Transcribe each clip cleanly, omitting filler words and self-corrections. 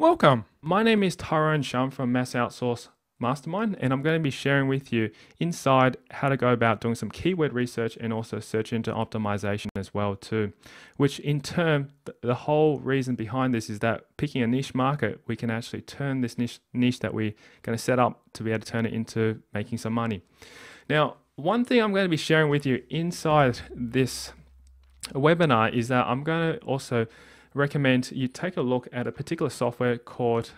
Welcome. My name is Tyrone Shum from Mass Outsource Mastermind, and I'm going to be sharing with you inside how to go about doing some keyword research and also search engine optimization as well too, which in turn, the whole reason behind this is that picking a niche market, we can actually turn this niche that we're going to set up to be able to turn it into making some money. Now, one thing I'm going to be sharing with you inside this webinar is that I'm going to also recommend you take a look at a particular software called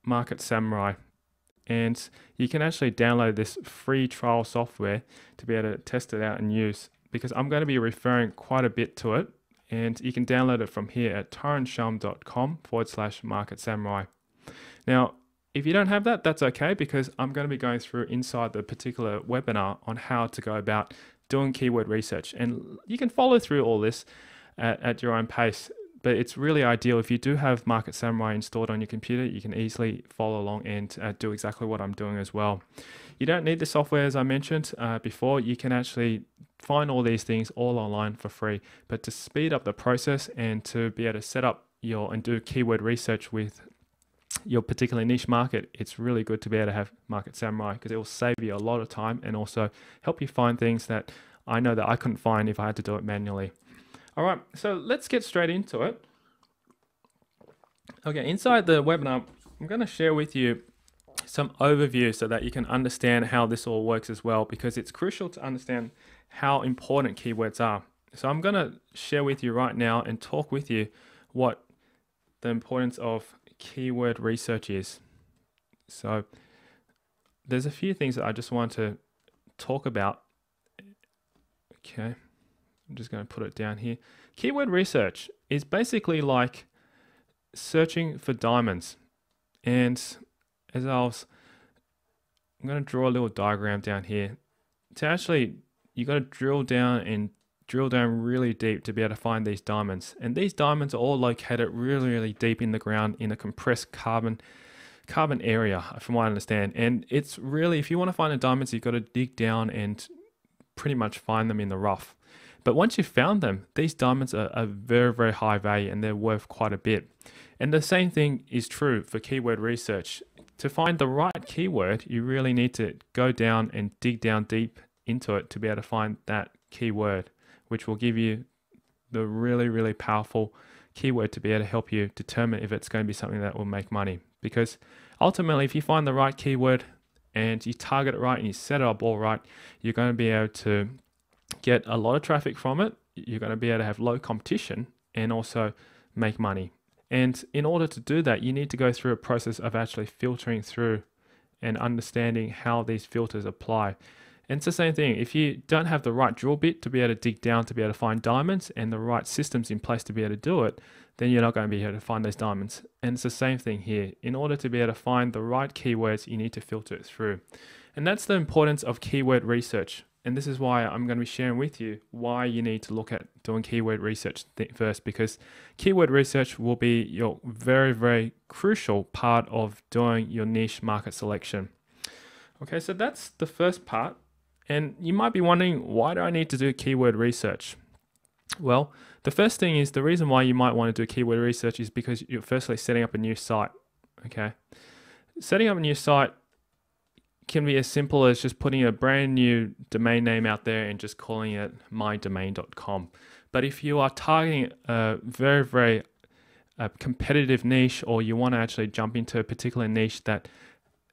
Market Samurai, and you can actually download this free trial software to be able to test it out and use, because I'm going to be referring quite a bit to it, and you can download it from here at tyronshum.com/Market Samurai. Now, if you don't have that, that's okay, because I'm going to be going through inside the particular webinar on how to go about doing keyword research, and you can follow through all this at your own pace. But it's really ideal if you do have Market Samurai installed on your computer, you can easily follow along and do exactly what I'm doing as well. You don't need the software, as I mentioned before. You can actually find all these things all online for free. But to speed up the process and to be able to set up and do keyword research with your particular niche market, it's really good to be able to have Market Samurai, because it will save you a lot of time and also help you find things that I know that I couldn't find if I had to do it manually. All right, so let's get straight into it. Okay, inside the webinar, I'm going to share with you some overview so that you can understand how this all works as well, because it's crucial to understand how important keywords are. So I'm going to share with you right now and talk with you what the importance of keyword research is. So there's a few things that I just want to talk about. Okay. I'm just going to put it down here. Keyword research is basically like searching for diamonds. And I'm going to draw a little diagram down here. To actually, you got to drill down really deep to be able to find these diamonds. And these diamonds are all located really deep in the ground in a compressed carbon area, from what I understand. And it's really, if you want to find the diamonds, you've got to dig down and pretty much find them in the rough. But once you've found them, these diamonds are very high value and they're worth quite a bit. And the same thing is true for keyword research. To find the right keyword, you really need to go down and dig down deep into it to be able to find that keyword, which will give you the really powerful keyword to be able to help you determine if it's going to be something that will make money. Because ultimately, if you find the right keyword and you target it right and you set it up all right, you're going to be able to get a lot of traffic from it. You're going to be able to have low competition and also make money. And in order to do that, you need to go through a process of actually filtering through and understanding how these filters apply. And it's the same thing. If you don't have the right drill bit to be able to dig down to be able to find diamonds and the right systems in place to be able to do it, then you're not going to be able to find those diamonds. And it's the same thing here. In order to be able to find the right keywords, you need to filter it through. And that's the importance of keyword research. And this is why I'm going to be sharing with you why you need to look at doing keyword research first, because keyword research will be your very crucial part of doing your niche market selection. Okay, so that's the first part. And you might be wondering, why do I need to do keyword research? Well, the first thing is, the reason why you might want to do keyword research is because you're firstly setting up a new site. Okay, setting up a new site can be as simple as just putting a brand new domain name out there and just calling it mydomain.com. But if you are targeting a very competitive niche, or you want to actually jump into a particular niche that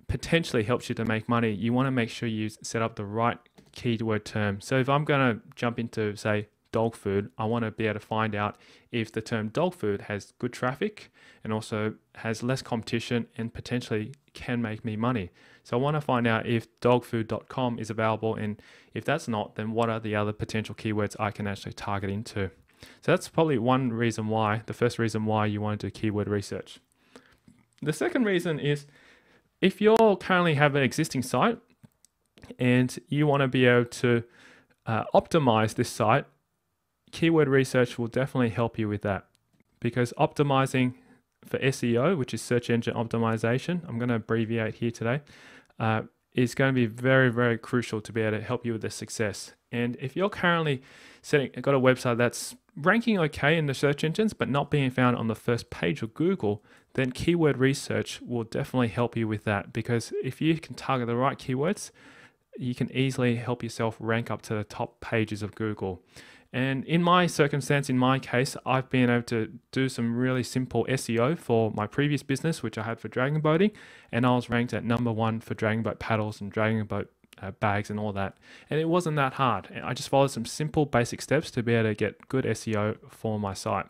potentially helps you to make money, you want to make sure you set up the right keyword term. So if I'm going to jump into, say, dog food, I want to be able to find out if the term dog food has good traffic and also has less competition and potentially can make me money. So I want to find out if dogfood.com is available, and if that's not, then what are the other potential keywords I can actually target into. So that's probably one reason why, the first reason why you want to do keyword research. The second reason is, if you currently have an existing site and you want to be able to optimize this site, keyword research will definitely help you with that, because optimizing for SEO, which is search engine optimization, I'm going to abbreviate here today, is going to be very crucial to be able to help you with the success. And if you're currently got a website that's ranking okay in the search engines, but not being found on the first page of Google, then keyword research will definitely help you with that, because if you can target the right keywords, you can easily help yourself rank up to the top pages of Google. And in my circumstance, in my case, I've been able to do some really simple SEO for my previous business, which I had for dragon boating, and I was ranked at #1 for dragon boat paddles and dragon boat bags and all that. And it wasn't that hard. I just followed some simple basic steps to be able to get good SEO for my site.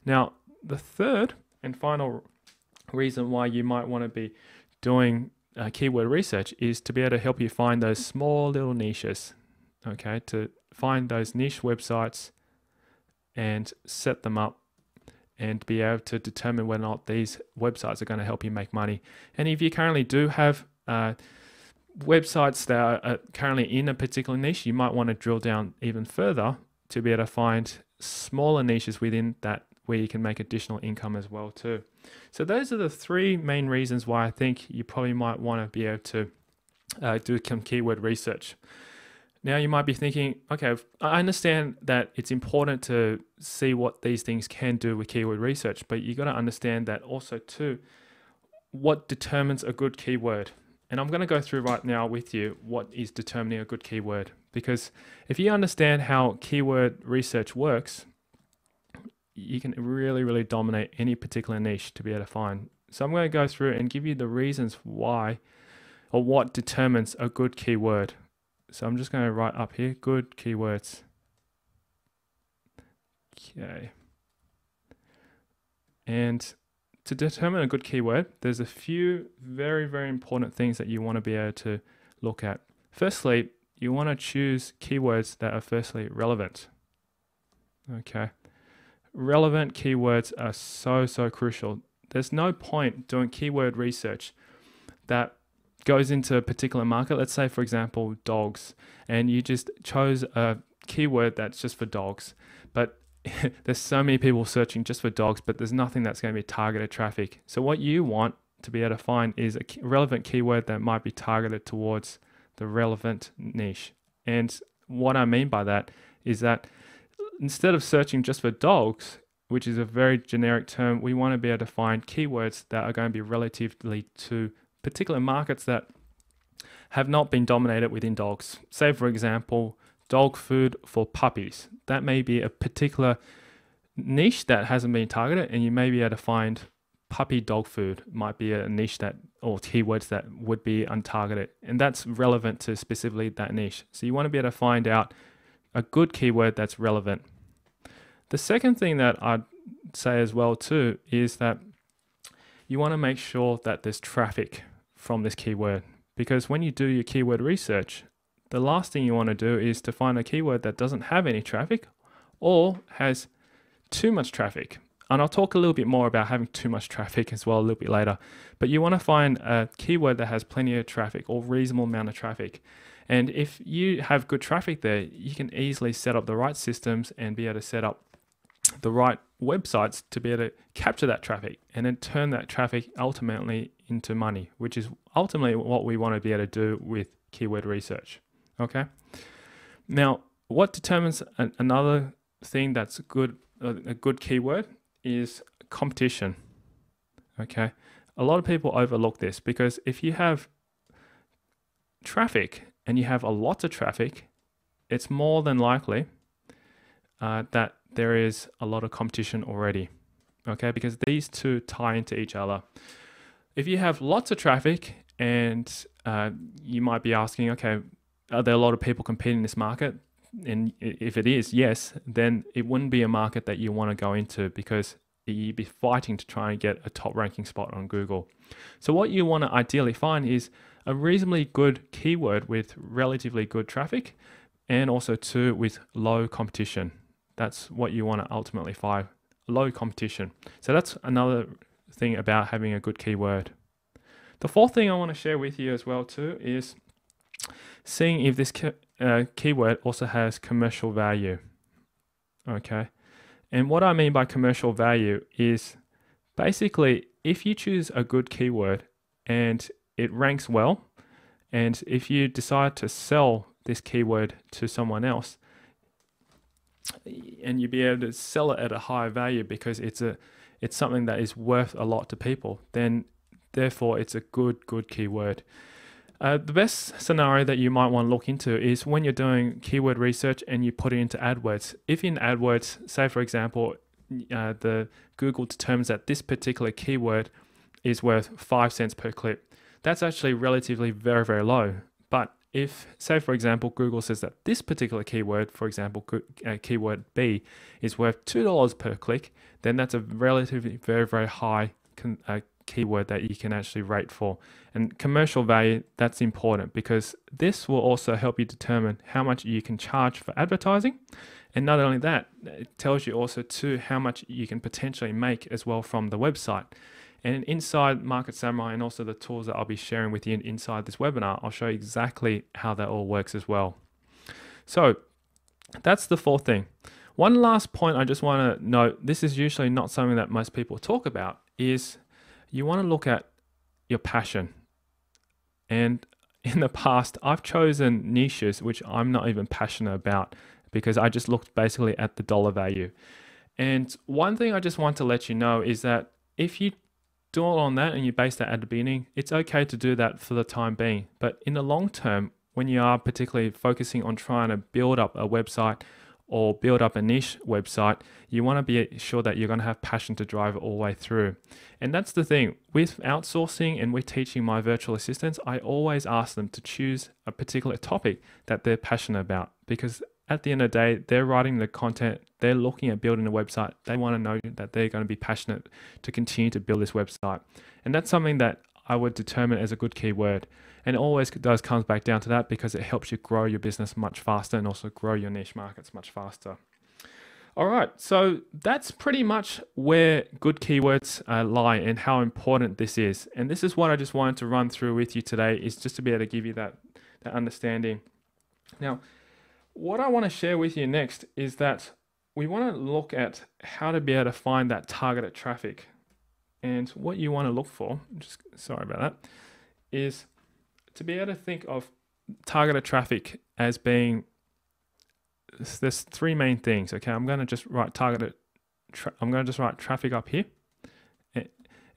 Now, the third and final reason why you might want to be doing keyword research is to be able to help you find those small little niches, okay? To find those niche websites and set them up and be able to determine whether or not these websites are going to help you make money. And if you currently do have websites that are currently in a particular niche, you might want to drill down even further to be able to find smaller niches within that where you can make additional income as well too. So those are the three main reasons why I think you probably might want to be able to do some keyword research. Now you might be thinking, okay, I understand that it's important to see what these things can do with keyword research, but you got to understand that also too, what determines a good keyword. And I'm going to go through right now with you what is determining a good keyword, because if you understand how keyword research works, you can really dominate any particular niche to be able to find. So I'm going to go through and give you the reasons why or what determines a good keyword. So I'm just going to write up here, good keywords. Okay. And to determine a good keyword, there's a few very important things that you want to be able to look at. Firstly, you want to choose keywords that are firstly relevant. Okay. Relevant keywords are so crucial. There's no point doing keyword research that goes into a particular market. Let's say, for example, dogs, and you just chose a keyword that's just for dogs, but there's so many people searching just for dogs, but there's nothing that's going to be targeted traffic. So what you want to be able to find is a relevant keyword that might be targeted towards the relevant niche. And what I mean by that is that instead of searching just for dogs, which is a very generic term, we want to be able to find keywords that are going to be relatively to particular markets that have not been dominated within dogs. Say, for example, dog food for puppies. That may be a particular niche that hasn't been targeted, and you may be able to find puppy dog food might be a niche that, or keywords that would be untargeted, and that's relevant to specifically that niche. So you want to be able to find out a good keyword that's relevant. The second thing that I'd say as well too is that you want to make sure that there's traffic from this keyword, because when you do your keyword research, the last thing you want to do is to find a keyword that doesn't have any traffic or has too much traffic. And I'll talk a little bit more about having too much traffic as well a little bit later. But you want to find a keyword that has plenty of traffic or reasonable amount of traffic. And if you have good traffic there, you can easily set up the right systems and be able to set up the right websites to be able to capture that traffic and then turn that traffic ultimately into money, which is ultimately what we want to be able to do with keyword research. Okay. Now, what determines another thing that's good, a good keyword is competition. Okay. A lot of people overlook this, because if you have traffic and you have a lot of traffic, it's more than likely that there is a lot of competition already. Okay. Because these two tie into each other. If you have lots of traffic and you might be asking, okay, are there a lot of people competing in this market? And if it is, yes, then it wouldn't be a market that you want to go into, because you'd be fighting to try and get a top ranking spot on Google. So what you want to ideally find is a reasonably good keyword with relatively good traffic, and also too with low competition. That's what you want to ultimately find, low competition. So that's another thing about having a good keyword. The fourth thing I want to share with you as well too is seeing if this keyword also has commercial value. Okay. And what I mean by commercial value is basically if you choose a good keyword and it ranks well, and if you decide to sell this keyword to someone else, and you'll be able to sell it at a higher value because it's it's something that is worth a lot to people, then therefore it's a good keyword. The best scenario that you might want to look into is when you're doing keyword research and you put it into AdWords. If in AdWords, say for example, the Google determines that this particular keyword is worth 5 cents per click, that's actually relatively very low. But if, say for example, Google says that this particular keyword, for example, keyword B, is worth $2 per click, then that's a relatively very high keyword that you can actually rate for. And commercial value, that's important because this will also help you determine how much you can charge for advertising. And not only that, it tells you also too how much you can potentially make as well from the website. And inside Market Samurai and also the tools that I'll be sharing with you inside this webinar, I'll show you exactly how that all works as well. So that's the fourth thing. One last point I just want to note, this is usually not something that most people talk about, is you want to look at your passion. And in the past, I've chosen niches which I'm not even passionate about because I just looked basically at the dollar value. And one thing I just want to let you know is that if you do it on that and you base that at the beginning, it's okay to do that for the time being. But in the long term, when you are particularly focusing on trying to build up a website or build up a niche website, you want to be sure that you're going to have passion to drive it all the way through. And that's the thing with outsourcing and with teaching my virtual assistants, I always ask them to choose a particular topic that they're passionate about, because at the end of the day, they're writing the content, they're looking at building a website, they want to know that they're going to be passionate to continue to build this website. And that's something that I would determine as a good keyword. And it always comes back down to that because it helps you grow your business much faster and also grow your niche markets much faster. All right, so that's pretty much where good keywords lie and how important this is. And this is what I just wanted to run through with you today, is just to be able to give you that understanding. Now, what I want to share with you next is that we want to look at how to be able to find that targeted traffic. And what you want to look for, sorry about that, is to be able to think of targeted traffic as being, there's three main things. Okay, I'm going to just write traffic up here.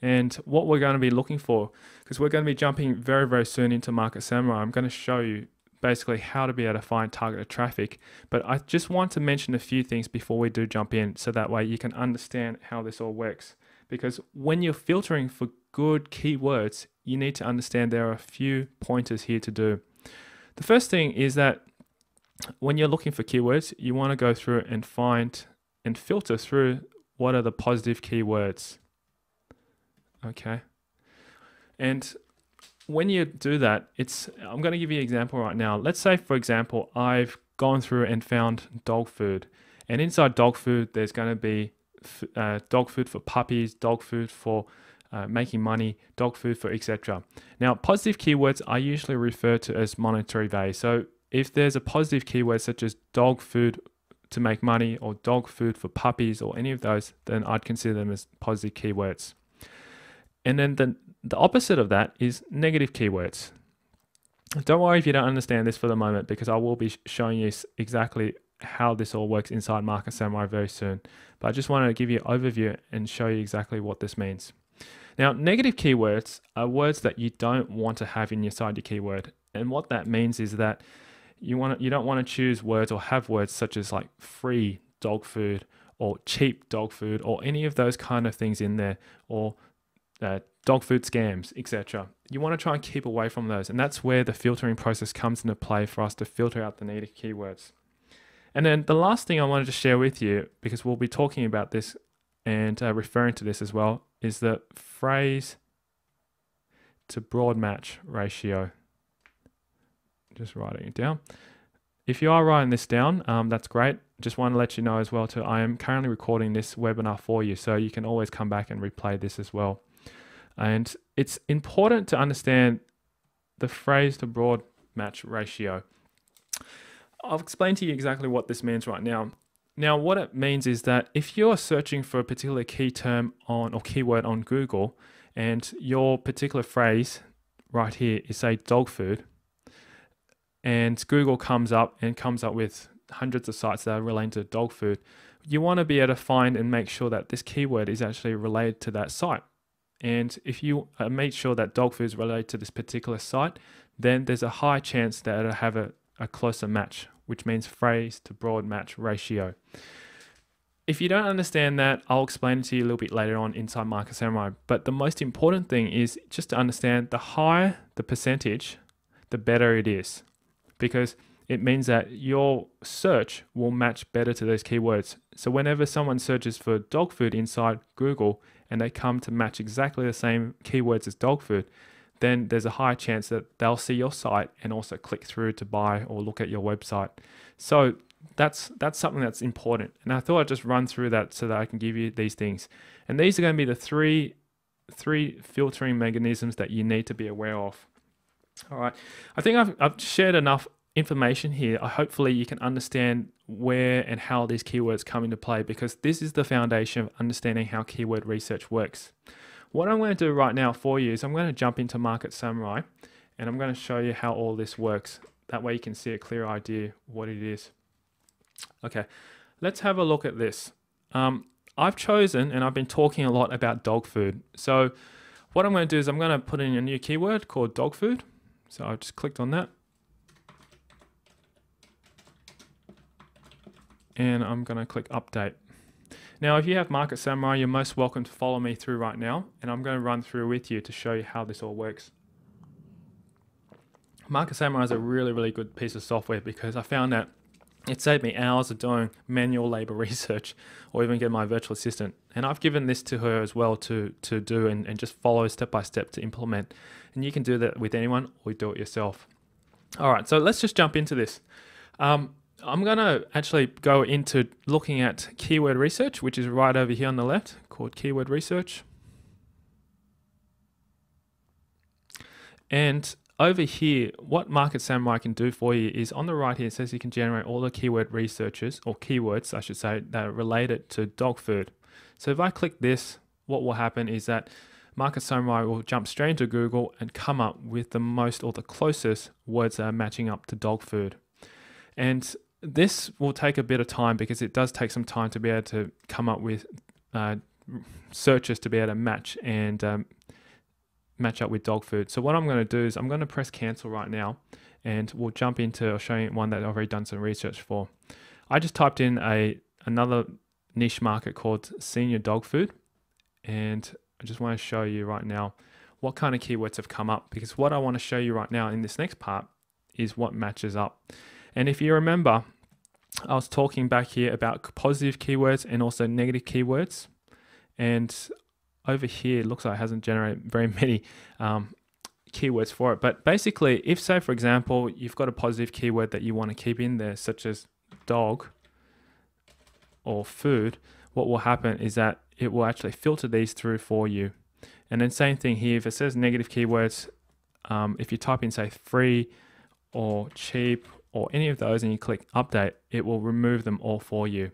And what we're going to be looking for, because we're going to be jumping very soon into Market Samurai, I'm going to show you basically how to be able to find targeted traffic. But I just want to mention a few things before we do jump in, so that way you can understand how this all works. Because when you're filtering for good keywords, you need to understand there are a few pointers here to do. The first thing is that when you're looking for keywords, you want to go through and find and filter through what are the positive keywords. Okay. And when you do that, I'm going to give you an example right now. Let's say, for example, I've gone through and found dog food. And inside dog food, there's going to be dog food for puppies, dog food for making money, dog food for etc. Now, positive keywords are usually referred to as monetary value. So if there's a positive keyword such as dog food to make money or dog food for puppies or any of those, then I'd consider them as positive keywords. And then the opposite of that is negative keywords. Don't worry if you don't understand this for the moment, because I will be showing you exactly how this all works inside Market Samurai very soon. But I just wanted to give you an overview and show you exactly what this means. Now, negative keywords are words that you don't want to have inside your keyword. And what that means is that you don't want to choose words or have words such as like free dog food or cheap dog food or any of those kind of things in there, or dog food scams, etc. You want to try and keep away from those. And that's where the filtering process comes into play for us to filter out the negative keywords. And then the last thing I wanted to share with you, because we'll be talking about this and referring to this as well, is the phrase to broad match ratio. Just writing it down. If you are writing this down, that's great. Just want to let you know as well too, I am currently recording this webinar for you, so you can always come back and replay this as well. And it's important to understand the phrase to broad match ratio. I'll explain to you exactly what this means right now. Now, what it means is that if you're searching for a particular key term or keyword on Google, and your particular phrase right here is say dog food, and Google comes up with hundreds of sites that are related to dog food, you want to be able to find and make sure that this keyword is actually related to that site. And if you make sure that dog food is related to this particular site, then there's a high chance that it'll have a closer match, which means phrase to broad match ratio. If you don't understand that, I'll explain it to you a little bit later on inside Market Samurai. But the most important thing is just to understand the higher the percentage, the better it is. Because it means that your search will match better to those keywords. So whenever someone searches for dog food inside Google and they come to match exactly the same keywords as dog food, then there's a high chance that they'll see your site and also click through to buy or look at your website. So that's something that's important. And I thought I'd just run through that so that I can give you these things. And these are going to be the three filtering mechanisms that you need to be aware of. All right. I think I've shared enough information here. Hopefully you can understand where and how these keywords come into play, because this is the foundation of understanding how keyword research works. What I'm going to do right now for you is I'm going to jump into Market Samurai and I'm going to show you how all this works. That way you can see a clear idea what it is. Okay, let's have a look at this. I've chosen, and I've been talking a lot about dog food. So what I'm going to do is I'm going to put in a new keyword called dog food. So I've just clicked on that. And I'm going to click update. Now, if you have Market Samurai, you're most welcome to follow me through right now. And I'm going to run through with you to show you how this all works. Market Samurai is a really, really good piece of software because I found that it saved me hours of doing manual labor research or even get my virtual assistant. And I've given this to her as well to do and just follow step by step to implement. And you can do that with anyone or do it yourself. All right, so let's just jump into this. I'm going to actually go into looking at keyword research, which is right over here on the left, called keyword research. And over here, what Market Samurai can do for you is on the right here, it says you can generate all the keyword researches, or keywords, I should say, that are related to dog food. So if I click this, what will happen is that Market Samurai will jump straight into Google and come up with the most or the closest words that are matching up to dog food. And this will take a bit of time because it does take some time to be able to come up with searches to be able to match and match up with dog food. So what I'm going to do is I'm going to press cancel right now and we'll jump into, I'll show you one that I've already done some research for. I just typed in another niche market called senior dog food, and I just want to show you right now what kind of keywords have come up, because what I want to show you right now in this next part is what matches up. And if you remember, I was talking back here about positive keywords and also negative keywords, and over here, it looks like it hasn't generated very many keywords for it. But basically, if say, for example, you've got a positive keyword that you want to keep in there, such as dog or food, what will happen is that it will actually filter these through for you. And then same thing here, if it says negative keywords, if you type in, say, free or cheap or any of those and you click update, it will remove them all for you.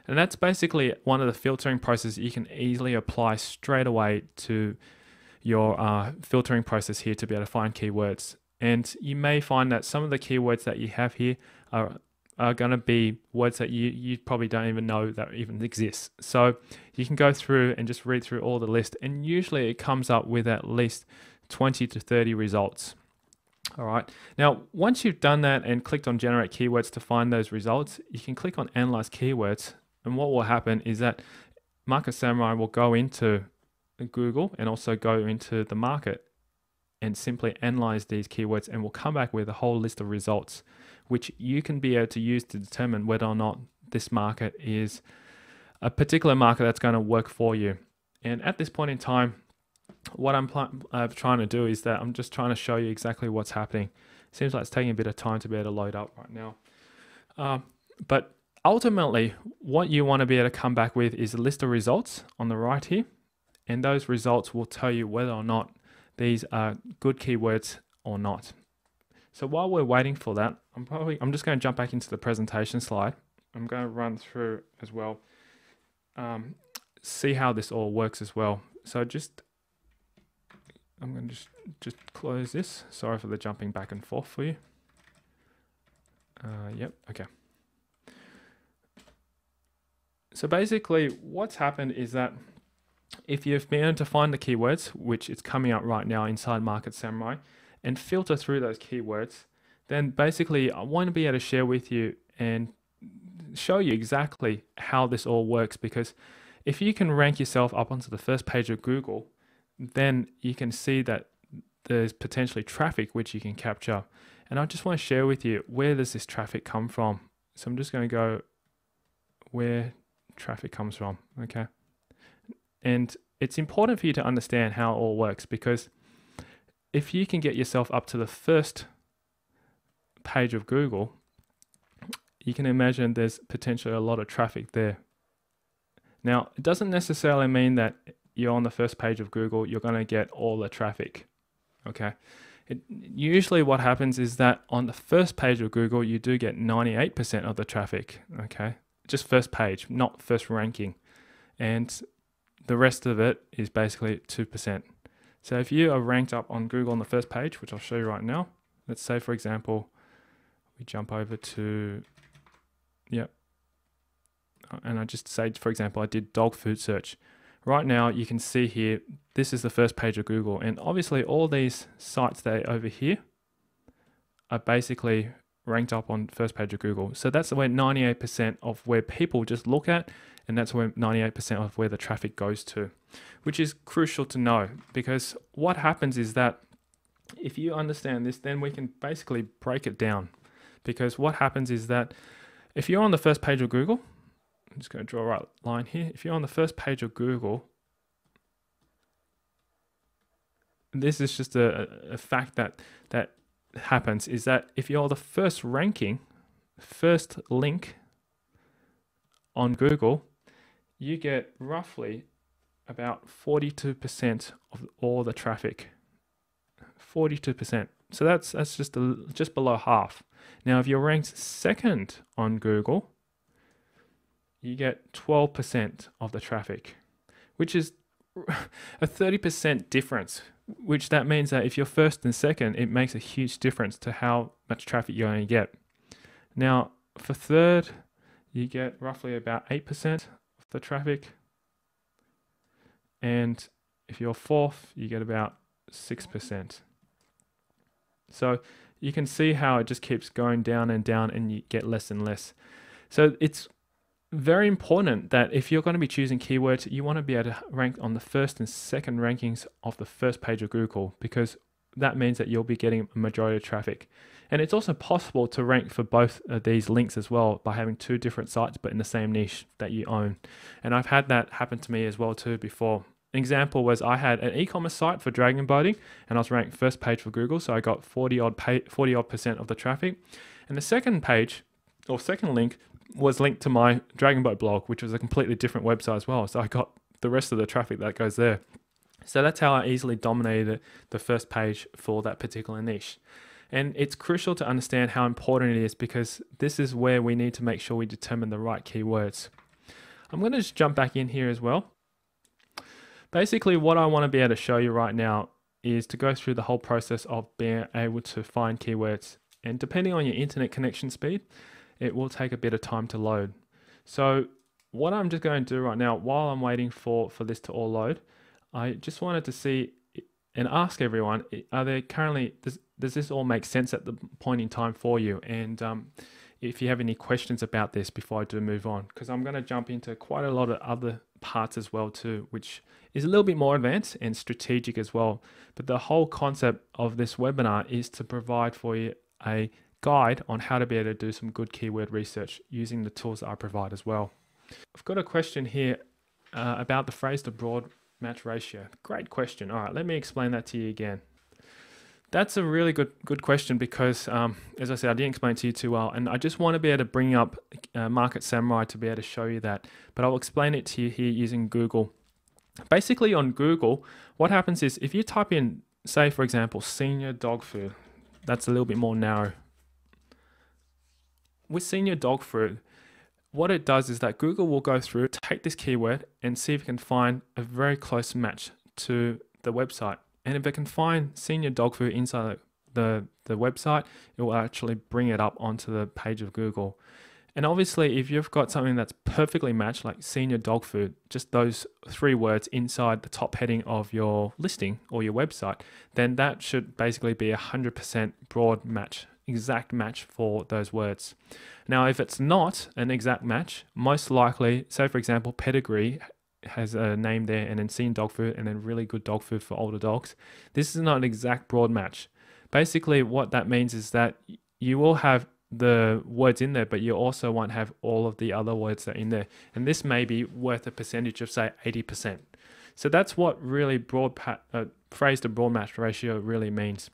And that's basically one of the filtering processes you can easily apply straight away to your filtering process here to be able to find keywords. And you may find that some of the keywords that you have here are going to be words that you probably don't even know that even exist. So you can go through and just read through all the list, and usually it comes up with at least 20 to 30 results. All right. Now, once you've done that and clicked on generate keywords to find those results, you can click on analyze keywords. And what will happen is that Market Samurai will go into Google and also go into the market and simply analyze these keywords, and will come back with a whole list of results, which you can be able to use to determine whether or not this market is a particular market that's going to work for you. And at this point in time, what I'm trying to do is that I'm just trying to show you exactly what's happening. Seems like it's taking a bit of time to be able to load up right now. But ultimately, what you want to be able to come back with is a list of results on the right here. And those results will tell you whether or not these are good keywords or not. So while we're waiting for that, I'm just going to jump back into the presentation slide. I'm going to run through as well, see how this all works as well. So I'm going to just close this. Sorry for the jumping back and forth for you. Yep, okay. So basically what's happened is that if you've been able to find the keywords, which is coming up right now inside Market Samurai, and filter through those keywords, then basically I want to be able to share with you and show you exactly how this all works, because if you can rank yourself up onto the first page of Google, then you can see that there's potentially traffic which you can capture. And I just want to share with you, where does this traffic come from? So I'm just going to go where traffic comes from, okay? And it's important for you to understand how it all works, because if you can get yourself up to the first page of Google, you can imagine there's potentially a lot of traffic there. Now, it doesn't necessarily mean that you're on the first page of Google, you're going to get all the traffic, okay? Usually what happens is that on the first page of Google, you do get 98% of the traffic, okay? Just first page, not first ranking. And the rest of it is basically 2%. So if you are ranked up on Google on the first page, which I'll show you right now, let's say, for example, we jump over to, and I just say, for example, I did dog food search. Right now, you can see here, this is the first page of Google. And obviously all these sites that are over here are basically ranked up on first page of Google. So that's where 98% of where people just look at, and that's where 98% of where the traffic goes to, which is crucial to know, because what happens is that if you understand this, then we can basically break it down. Because what happens is that if you're on the first page of Google, I'm just going to draw a right line here. If you're on the first page of Google, this is just a fact that happens, is that if you're the first ranking, first link on Google, you get roughly about 42% of all the traffic. 42%. So that's just below half. Now, if you're ranked second on Google, you get 12% of the traffic, which is a 30% difference, which that means that if you're first and second, it makes a huge difference to how much traffic you're going to get. Now, for third, you get roughly about 8% of the traffic. And if you're fourth, you get about 6%. So you can see how it just keeps going down and down, and you get less and less. So it's very important that if you're going to be choosing keywords, you want to be able to rank on the first and second rankings of the first page of Google, because that means that you'll be getting a majority of traffic. And it's also possible to rank for both of these links as well by having two different sites but in the same niche that you own. And I've had that happen to me as well too before. An example was I had an e-commerce site for dragon boating, and I was ranked first page for Google, so I got 40 odd% of the traffic. And the second page, or second link, was linked to my dragon boat blog, which was a completely different website as well. So I got the rest of the traffic that goes there. So that's how I easily dominated the first page for that particular niche. And it's crucial to understand how important it is, because this is where we need to make sure we determine the right keywords. I'm going to just jump back in here as well. Basically, what I want to be able to show you right now is to go through the whole process of being able to find keywords. And depending on your internet connection speed, it will take a bit of time to load. So what I'm just going to do right now, while I'm waiting for this to all load, I just wanted to see and ask everyone, are there currently, does this all make sense at the point in time for you? And if you have any questions about this before I do move on, because I'm going to jump into quite a lot of other parts as well too, which is a little bit more advanced and strategic as well. But the whole concept of this webinar is to provide for you a guide on how to be able to do some good keyword research using the tools that I provide as well. I've got a question here about the phrase to broad match ratio. Great question. All right, let me explain that to you again. That's a really good question, because as I said, I didn't explain it to you too well, and I just want to be able to bring up Market Samurai to be able to show you that, but I'll explain it to you here using Google. Basically on Google, what happens is if you type in, say for example, senior dog food, that's a little bit more narrow. With senior dog food, what it does is that Google will go through, take this keyword and see if it can find a very close match to the website. And if it can find senior dog food inside the website, it will actually bring it up onto the page of Google. And obviously, if you've got something that's perfectly matched, like senior dog food, just those 3 words inside the top heading of your listing or your website, then that should basically be 100% broad match, exact match for those words. Now, if it's not an exact match, most likely, say for example, pedigree has a name there and then senior dog food and then really good dog food for older dogs. This is not an exact broad match. Basically, what that means is that you will have the words in there, but you also won't have all of the other words that are in there. And this may be worth a percentage of, say, 80%. So that's what really phrase to broad match ratio really means.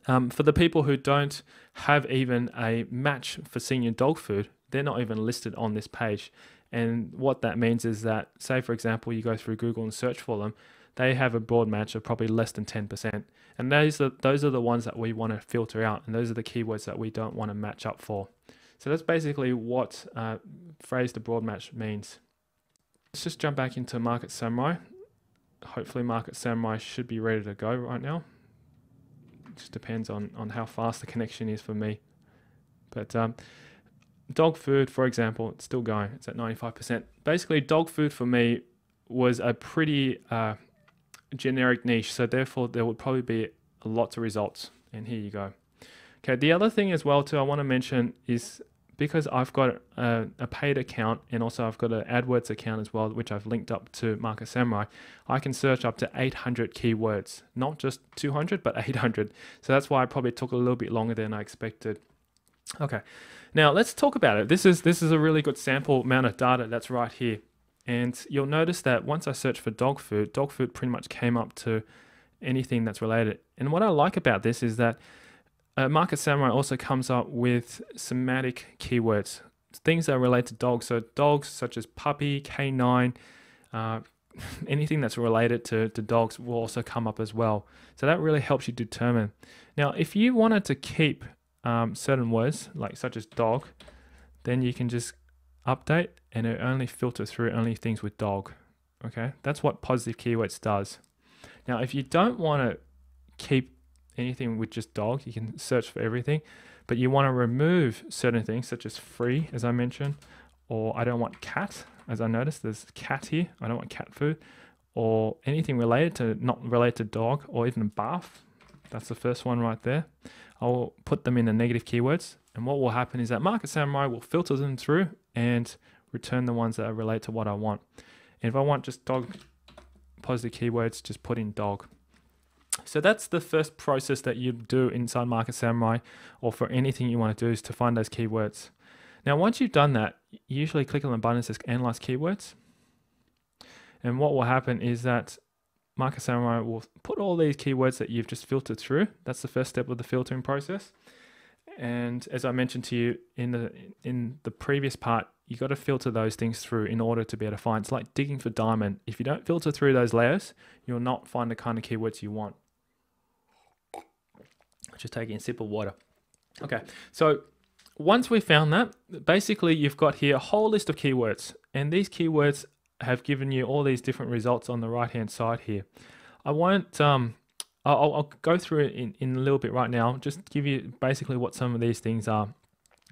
For the people who don't have even a match for senior dog food, they're not even listed on this page. And what that means is that, say for example, you go through Google and search for them, they have a broad match of probably less than 10%. And those are the ones that we want to filter out. And those are the keywords that we don't want to match up for. So that's basically what phrase to broad match means. Let's just jump back into Market Samurai. Hopefully Market Samurai should be ready to go right now. It just depends on how fast the connection is for me. But dog food, for example, it's still going. It's at 95%. Basically, dog food for me was a pretty generic niche, so therefore there would probably be lots of results. And here you go. Okay, the other thing as well too I want to mention is, because I've got a paid account and also I've got an AdWords account as well, which I've linked up to Market Samurai, I can search up to 800 keywords, not just 200, but 800. So that's why it probably took a little bit longer than I expected. Okay, now let's talk about it. This is a really good sample amount of data that's right here. And you'll notice that once I searched for dog food pretty much came up to anything that's related. And what I like about this is that Market Samurai also comes up with semantic keywords, things that relate to dogs. So dogs such as puppy, canine, anything that's related to dogs will also come up as well. So that really helps you determine. Now, if you wanted to keep certain words, like such as dog, then you can just update and it only filters through only things with dog. Okay, that's what positive keywords does. Now, if you don't want to keep anything with just dog, you can search for everything, but you want to remove certain things such as free, as I mentioned, or I don't want cat, as I noticed there's cat here, I don't want cat food, or anything related to, not related to dog, or even bath. That's the first one right there. I'll put them in the negative keywords, and what will happen is that Market Samurai will filter them through and return the ones that relate to what I want. And if I want just dog positive keywords, just put in dog. So that's the first process that you do inside Market Samurai, or for anything you want to do, is to find those keywords. Now, once you've done that, you usually click on the button that says Analyze Keywords. And what will happen is that Market Samurai will put all these keywords that you've just filtered through. That's the first step of the filtering process. And as I mentioned to you in the previous part, you got to filter those things through in order to be able to find. It's like digging for diamond. If you don't filter through those layers, you'll not find the kind of keywords you want. Just taking a sip of water. Okay, so once we found that, basically you've got here a whole list of keywords, and these keywords have given you all these different results on the right hand side here. I won't I'll go through it in a little bit right now, just give you basically what some of these things are.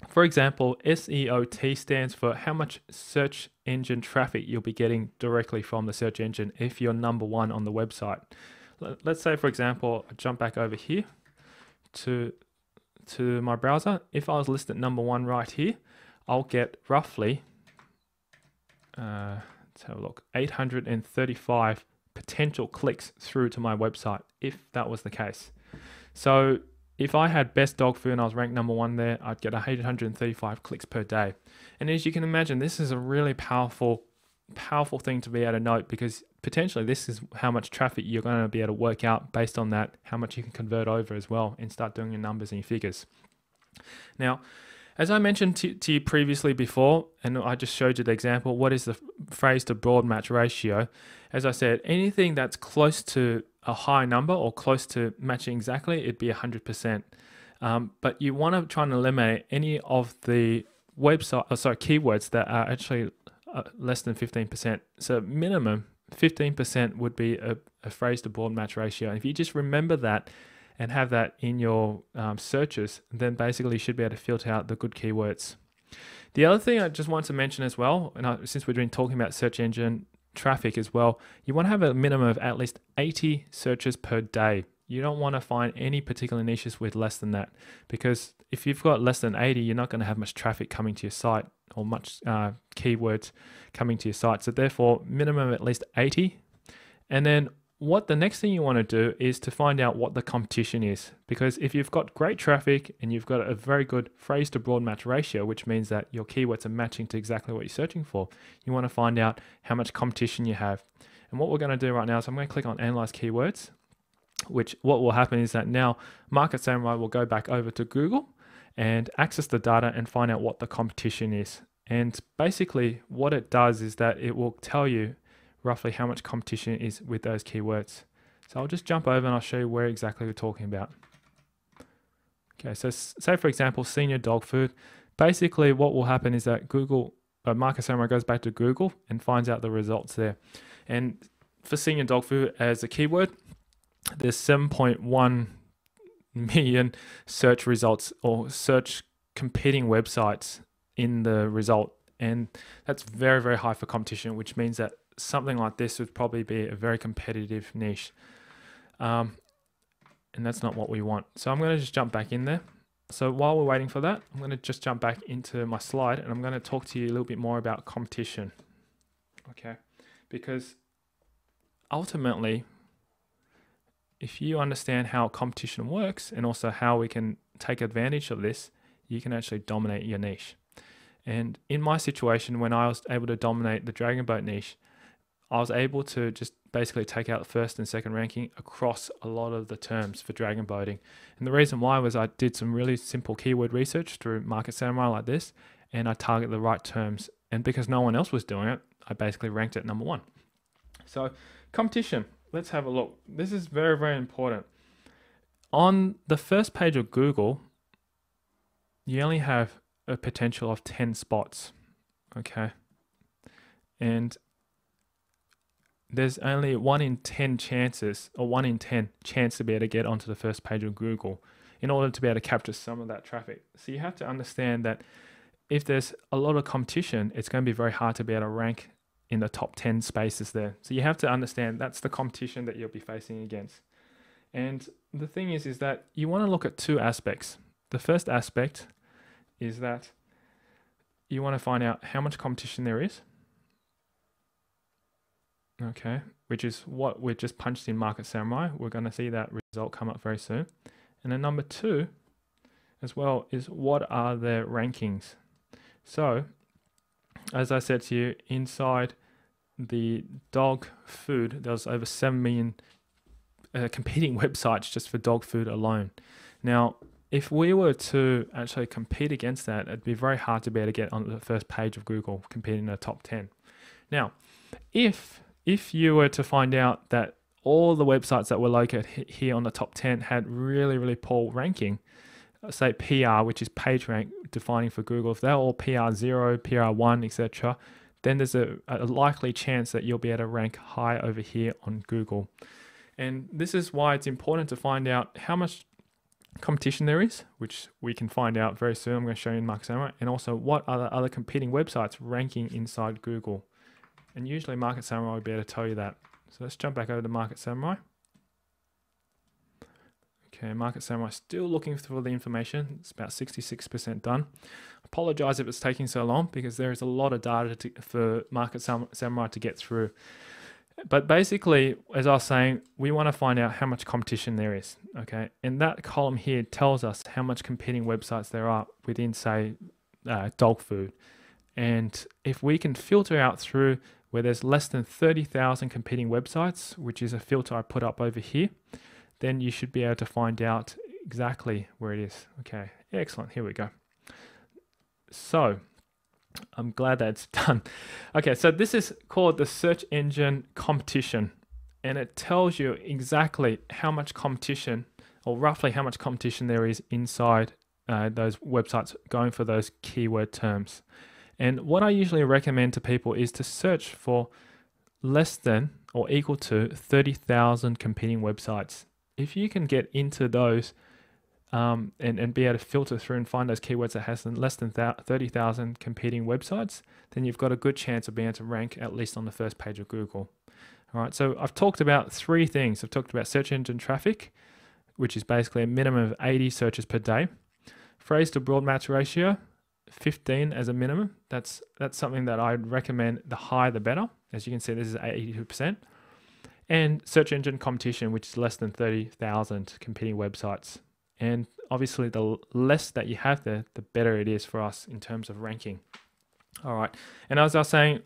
For example, SEOT stands for how much search engine traffic you'll be getting directly from the search engine if you're number one on the website. Let's say, for example, I jump back over here to my browser. If I was listed number one right here, I'll get roughly, let's have a look, 835 potential clicks through to my website if that was the case. So if I had best dog food and I was ranked number one there, I'd get 835 clicks per day. And as you can imagine, this is a really powerful thing to be able to note, because potentially this is how much traffic you're going to be able to work out based on that, how much you can convert over as well, and start doing your numbers and your figures. Now, as I mentioned to you previously before, and I just showed you the example, what is the phrase to broad match ratio? As I said, anything that's close to a high number or close to matching exactly, it'd be 100%. But you want to try and eliminate any of the keywords that are actually less than 15%. So minimum 15% would be a phrase to broad match ratio. And if you just remember that and have that in your searches, then basically you should be able to filter out the good keywords. The other thing I just want to mention as well, and since we're talking about search engine traffic as well, you want to have a minimum of at least 80 searches per day. You don't want to find any particular niches with less than that, because if you've got less than 80, you're not going to have much traffic coming to your site or much keywords coming to your site. So therefore, minimum at least 80. And then what the next thing you want to do is to find out what the competition is, because if you've got great traffic and you've got a very good phrase to broad match ratio, which means that your keywords are matching to exactly what you're searching for, you want to find out how much competition you have. And what we're going to do right now is I'm going to click on Analyze Keywords, which what will happen is that now Market Samurai will go back over to Google and access the data and find out what the competition is. And basically what it does is that it will tell you roughly how much competition is with those keywords. So I'll just jump over and I'll show you where exactly we're talking about. Okay, so say for example, senior dog food. Basically what will happen is that Market Samurai goes back to Google and finds out the results there. And for senior dog food as a keyword, there's 7.1 million search results or search competing websites in the result. And that's very, very high for competition, which means that something like this would probably be a very competitive niche. And that's not what we want. So I'm going to just jump back in there. So while we're waiting for that, I'm going to just jump back into my slide and I'm going to talk to you a little bit more about competition. Okay, because ultimately, if you understand how competition works and also how we can take advantage of this, you can actually dominate your niche. And in my situation, when I was able to dominate the dragon boat niche, I was able to just basically take out the first and second ranking across a lot of the terms for dragon boating. And the reason why was I did some really simple keyword research through Market Samurai like this, and I target the right terms. And because no one else was doing it, I basically ranked at #1. So competition, let's have a look. This is very, very important. On the first page of Google, you only have a potential of 10 spots, okay? And there's only 1 in 10 chances, or 1 in 10 chance to be able to get onto the first page of Google in order to be able to capture some of that traffic. So you have to understand that if there's a lot of competition, it's going to be very hard to be able to rank in the top 10 spaces there. So you have to understand that's the competition that you'll be facing against. And the thing is that you want to look at 2 aspects. The first aspect is that you want to find out how much competition there is. Okay, which is what we've just punched in Market Samurai. We're going to see that result come up very soon. And then number 2 as well is what are their rankings. So as I said to you, inside the dog food, there's over 7 million competing websites just for dog food alone. Now, if we were to actually compete against that, it'd be very hard to be able to get on the first page of Google competing in the top 10. Now, if you were to find out that all the websites that were located here on the top 10 had really, really poor ranking, say PR, which is page rank defining for Google, if they're all PR0, PR1, etc., then there's a likely chance that you'll be able to rank high over here on Google. And this is why it's important to find out how much competition there is, which we can find out very soon. I'm going to show you in Market Samurai, and also what are the other competing websites ranking inside Google. And usually Market Samurai will be able to tell you that. So let's jump back over to Market Samurai. Okay, Market Samurai still looking for the information. It's about 66% done. Apologize if it's taking so long because there is a lot of data for Market Samurai to get through. But basically, as I was saying, we want to find out how much competition there is. Okay, and that column here tells us how much competing websites there are within, say, dog food. And if we can filter out through where there's less than 30,000 competing websites, which is a filter I put up over here, then you should be able to find out exactly where it is. Okay, excellent. Here we go. So I'm glad that it's done. Okay, so this is called the search engine competition, and it tells you exactly how much competition, or roughly how much competition there is inside those websites going for those keyword terms. And what I usually recommend to people is to search for less than or equal to 30,000 competing websites. If you can get into those and be able to filter through and find those keywords that has less than 30,000 competing websites, then you've got a good chance of being able to rank at least on the first page of Google. All right, so I've talked about three things. I've talked about search engine traffic, which is basically a minimum of 80 searches per day. Phrase to broad match ratio, 15 as a minimum. That's something that I'd recommend. The higher the better. As you can see, this is 82%. And search engine competition, which is less than 30,000 competing websites. And obviously, the less that you have there, the better it is for us in terms of ranking. All right. And as I was saying,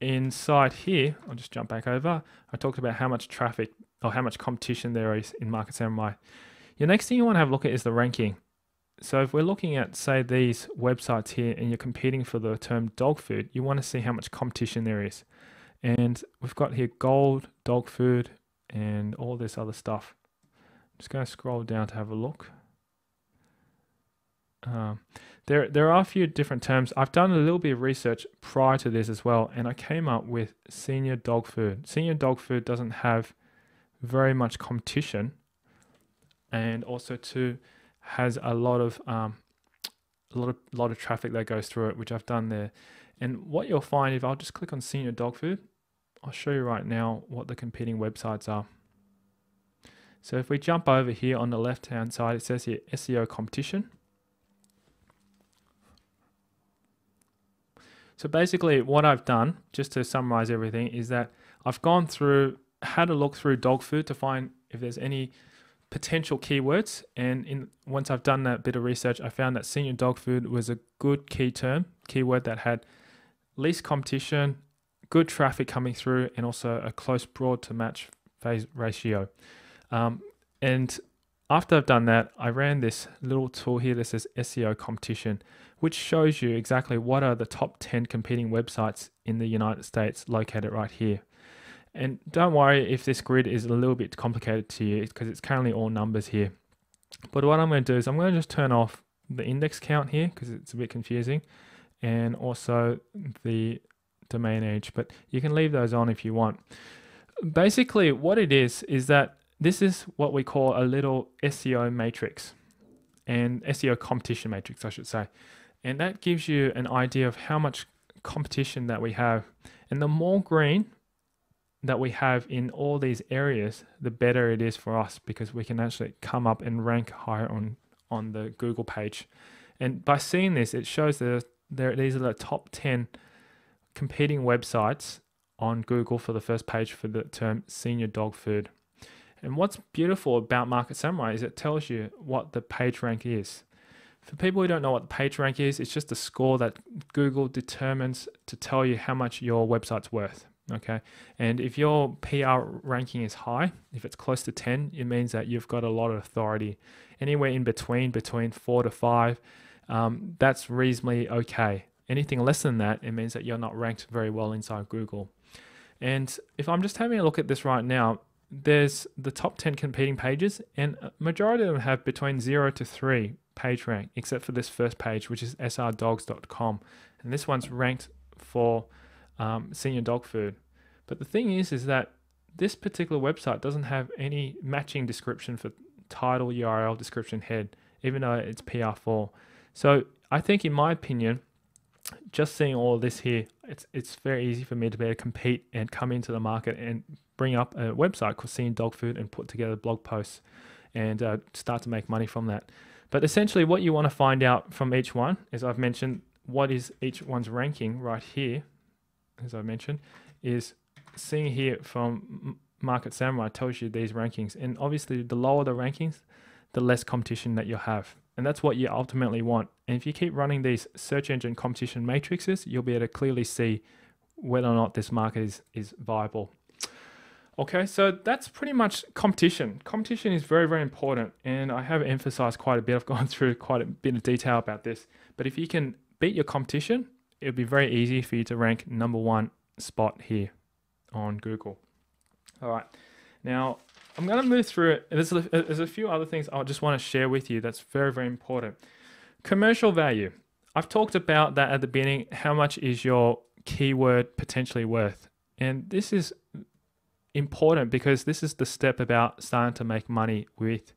inside here, I'll just jump back over. I talked about how much traffic or how much competition there is in Market Samurai. Your next thing you want to have a look at is the ranking. So if we're looking at, say, these websites here and you're competing for the term dog food, you want to see how much competition there is. And we've got here gold, dog food, and all this other stuff. I'm just going to scroll down to have a look. There are a few different terms. I've done a little bit of research prior to this as well, and I came up with senior dog food. Senior dog food doesn't have very much competition, and also too has a lot of traffic that goes through it, which I've done there. And what you'll find, if I'll just click on senior dog food, I'll show you right now what the competing websites are. So if we jump over here on the left hand side, it says here SEO competition. So basically what I've done, just to summarize everything, is that I've gone through, had a look through dog food to find if there's any potential keywords. And once I've done that bit of research, I found that senior dog food was a good keyword that had least competition, good traffic coming through, and also a close broad to match phase ratio. And after I've done that, I ran this little tool here that says SEO competition, which shows you exactly what are the top 10 competing websites in the United States located right here. And don't worry if this grid is a little bit complicated to you, because it's currently all numbers here. But what I'm going to do is I'm going to just turn off the index count here because it's a bit confusing, and also the domain age, but you can leave those on if you want. Basically what it is that this is what we call a little SEO matrix, and SEO competition matrix, I should say. And that gives you an idea of how much competition that we have. And the more green that we have in all these areas, the better it is for us, because we can actually come up and rank higher on the Google page. And by seeing this, it shows that these are the top 10 competing websites on Google for the first page for the term senior dog food. And what's beautiful about Market Samurai is it tells you what the page rank is. For people who don't know what the page rank is, it's just a score that Google determines to tell you how much your website's worth. Okay, and if your PR ranking is high, if it's close to 10, it means that you've got a lot of authority. Anywhere in between 4 to 5, that's reasonably okay. Anything less than that, it means that you're not ranked very well inside Google. And if I'm just having a look at this right now, there's the top 10 competing pages, and a majority of them have between 0 to 3 page rank, except for this first page, which is srdogs.com. And this one's ranked for senior dog food. But the thing is that this particular website doesn't have any matching description for title, URL, description, head, even though it's PR4. So I think, in my opinion, just seeing all of this here, it's very easy for me to be able to compete and come into the market and bring up a website called Senior Dog Food and put together blog posts and start to make money from that. But essentially what you want to find out from each one, as I've mentioned, what is each one's ranking right here, as I mentioned, is seeing here from Market Samurai tells you these rankings. And obviously the lower the rankings, the less competition that you'll have. And that's what you ultimately want. And if you keep running these search engine competition matrices, you'll be able to clearly see whether or not this market is viable. Okay, so that's pretty much competition. Competition is very, very important. And I have emphasized quite a bit. I've gone through quite a bit of detail about this. But if you can beat your competition, it'll be very easy for you to rank #1 spot here on Google. All right, now I'm going to move through it. There's a few other things I just want to share with you that's very, very important. Commercial value. I've talked about that at the beginning. How much is your keyword potentially worth? And this is important because this is the step about starting to make money with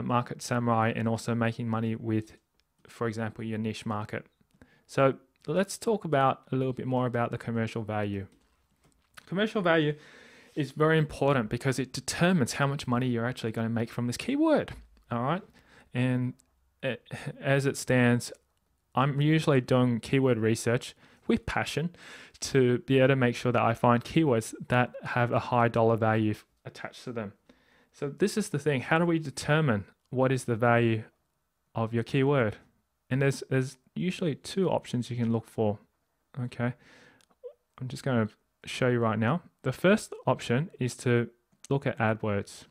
Market Samurai and also making money with, for example, your niche market. So let's talk about a little bit more about the commercial value. Commercial value is very important because it determines how much money you're actually going to make from this keyword. All right. And as it stands, I'm usually doing keyword research with passion to be able to make sure that I find keywords that have a high dollar value attached to them. So this is the thing. How do we determine what is the value of your keyword? And there's usually two options you can look for. Okay. I'm just going to show you right now. The first option is to look at AdWords.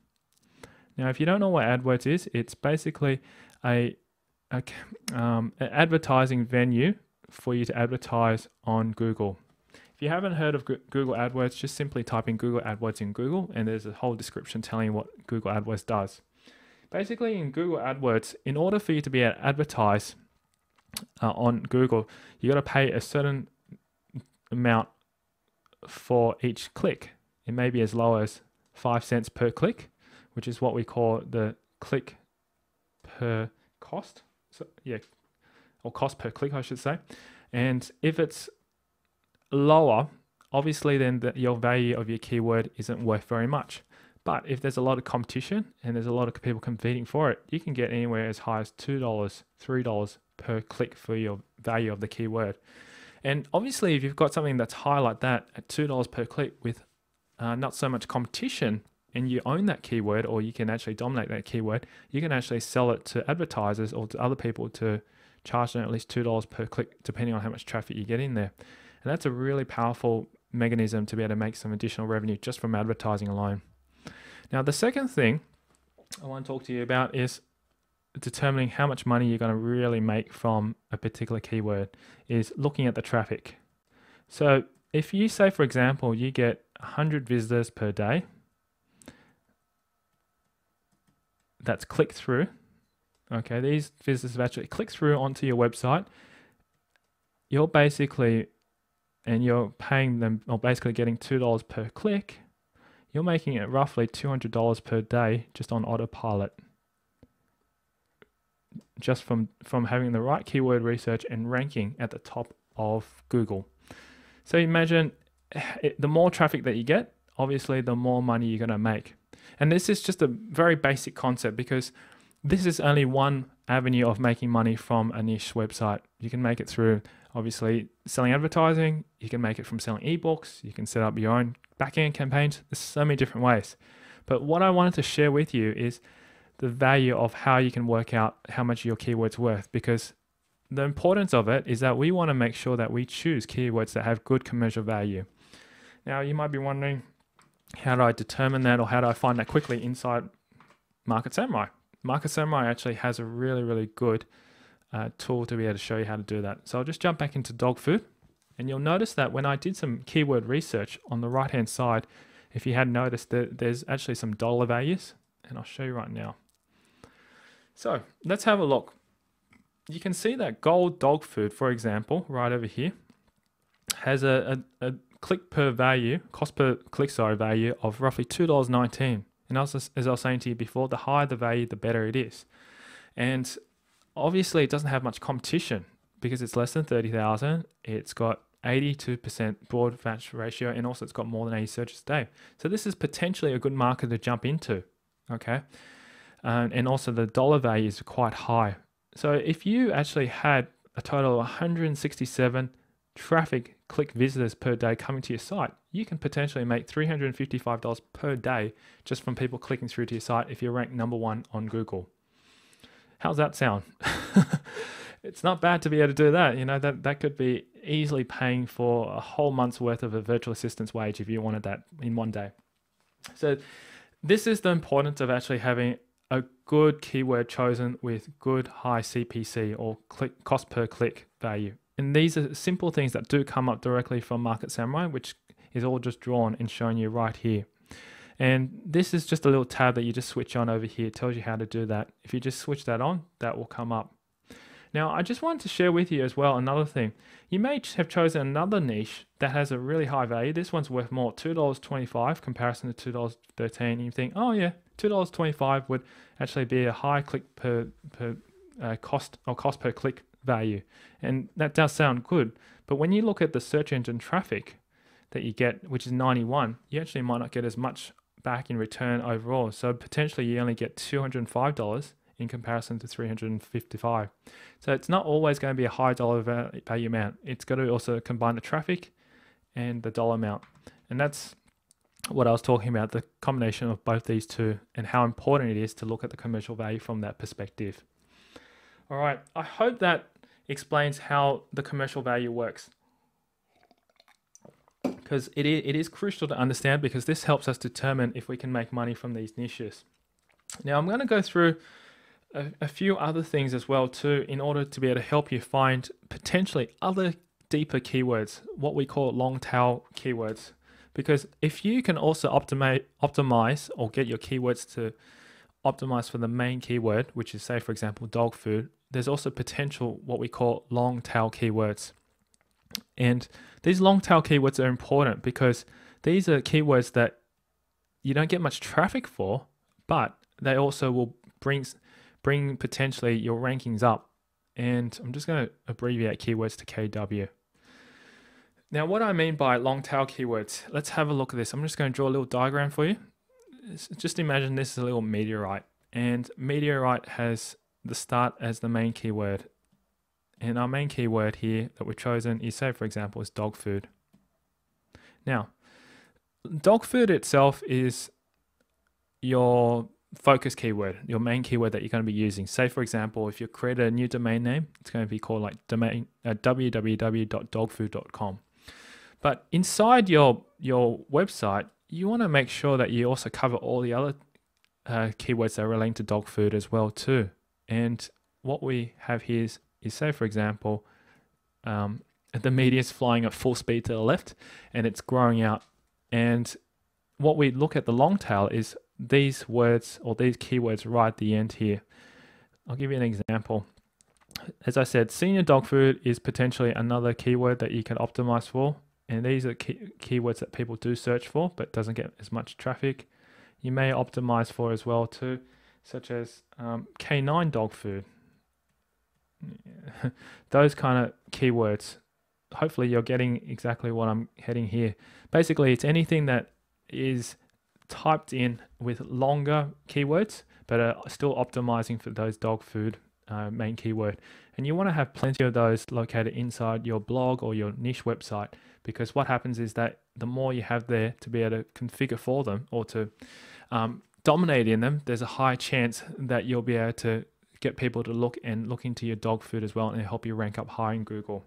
Now, if you don't know what AdWords is, it's basically an advertising venue for you to advertise on Google. If you haven't heard of Google AdWords, just simply type in Google AdWords in Google, and there's a whole description telling you what Google AdWords does. Basically, in Google AdWords, in order for you to be able to advertise on Google, you got to pay a certain amount for each click. It may be as low as 5 cents per click, which is what we call the click per cost. So yeah, or cost per click, I should say. And if it's lower, obviously then your value of your keyword isn't worth very much. But if there's a lot of competition and there's a lot of people competing for it, you can get anywhere as high as $2, $3 per click for your value of the keyword. And obviously, if you've got something that's high like that at $2 per click with not so much competition, and you own that keyword, or you can actually dominate that keyword, you can actually sell it to advertisers or to other people to charge them at least $2 per click, depending on how much traffic you get in there. And that's a really powerful mechanism to be able to make some additional revenue just from advertising alone. Now, the second thing I want to talk to you about is determining how much money you're going to really make from a particular keyword is looking at the traffic. So if you say, for example, you get 100 visitors per day, that's click through. Okay, these visitors have actually clicked through onto your website. You're basically, and you're paying them, or basically getting $2 per click. You're making it roughly $200 per day just on autopilot, just from having the right keyword research and ranking at the top of Google. So imagine the more traffic that you get, obviously the more money you're going to make. And this is just a very basic concept because this is only one avenue of making money from a niche website. You can make it through, obviously, selling advertising. You can make it from selling ebooks. You can set up your own back-end campaigns. There's so many different ways. But what I wanted to share with you is the value of how you can work out how much your keyword's worth, because the importance of it is that we want to make sure that we choose keywords that have good commercial value. Now, you might be wondering, how do I determine that, or how do I find that quickly inside Market Samurai? Market Samurai actually has a really, really good tool to be able to show you how to do that. So I'll just jump back into dog food, and you'll notice that when I did some keyword research on the right-hand side, if you hadn't noticed, there's actually some dollar values, and I'll show you right now. So let's have a look. You can see that gold dog food, for example, right over here, has a click per value, cost per click, value of roughly $2.19. And as I was saying to you before, the higher the value, the better it is. And obviously it doesn't have much competition because it's less than 30,000. It's got 82% broad match ratio, and also it's got more than 80 searches a day. So this is potentially a good market to jump into, okay? And also the dollar value is quite high. So if you actually had a total of 167 traffic click visitors per day coming to your site, you can potentially make $355 per day just from people clicking through to your site if you're ranked #1 on Google. How's that sound? It's not bad to be able to do that. You know, that could be easily paying for a whole month's worth of a virtual assistant's wage if you wanted that in one day. So this is the importance of actually having a good keyword chosen with good high CPC, or cost per click value. And these are simple things that do come up directly from Market Samurai, which is all just drawn and shown you right here. And this is just a little tab that you just switch on over here. It tells you how to do that. If you just switch that on, that will come up. Now, I just wanted to share with you as well another thing. You may have chosen another niche that has a really high value. This one's worth more, $2.25 comparison to $2.13. And you think, oh yeah, $2.25 would actually be a high click per cost or cost per click value. And that does sound good. But when you look at the search engine traffic that you get, which is 91, you actually might not get as much back in return overall. So potentially you only get $205 in comparison to 355. So it's not always going to be a high dollar value amount. It's got to also combine the traffic and the dollar amount. And that's what I was talking about, the combination of both these two and how important it is to look at the commercial value from that perspective. All right, I hope that explains how the commercial value works, because it is crucial to understand, because this helps us determine if we can make money from these niches. Now I'm going to go through a few other things as well too, in order to be able to help you find potentially other deeper keywords, what we call long tail keywords. Because if you can also optimize or get your keywords to optimize for the main keyword, which is, say for example, dog food, there's also potential what we call long tail keywords. And these long tail keywords are important because these are keywords that you don't get much traffic for, but they also will bring potentially your rankings up. And I'm just going to abbreviate keywords to KW. Now, what I mean by long tail keywords, let's have a look at this. I'm just going to draw a little diagram for you. Just imagine this is a little meteorite, and meteorite has the start as the main keyword. And our main keyword here that we've chosen is, say for example, is dog food. Now, dog food itself is your focus keyword, your main keyword that you're going to be using. Say for example, if you create a new domain name, it's going to be called like www.dogfood.com. But inside your website, you want to make sure that you also cover all the other keywords that are relating to dog food as well too. And what we have here is say for example, the media is flying at full speed to the left and it's growing out. And what we look at the long tail is these words or these keywords right at the end here. I'll give you an example. As I said, senior dog food is potentially another keyword that you can optimize for. And these are keywords that people do search for, but doesn't get as much traffic. You may optimize for as well too, such as K9 dog food. Yeah. Those kind of keywords. Hopefully you're getting exactly what I'm heading here. Basically, it's anything that is typed in with longer keywords, but are still optimizing for those dog food main keyword. And you want to have plenty of those located inside your blog or your niche website, because what happens is that the more you have there to be able to configure for them or to dominate in them, there's a high chance that you'll be able to get people to look into your dog food as well and help you rank up high in Google.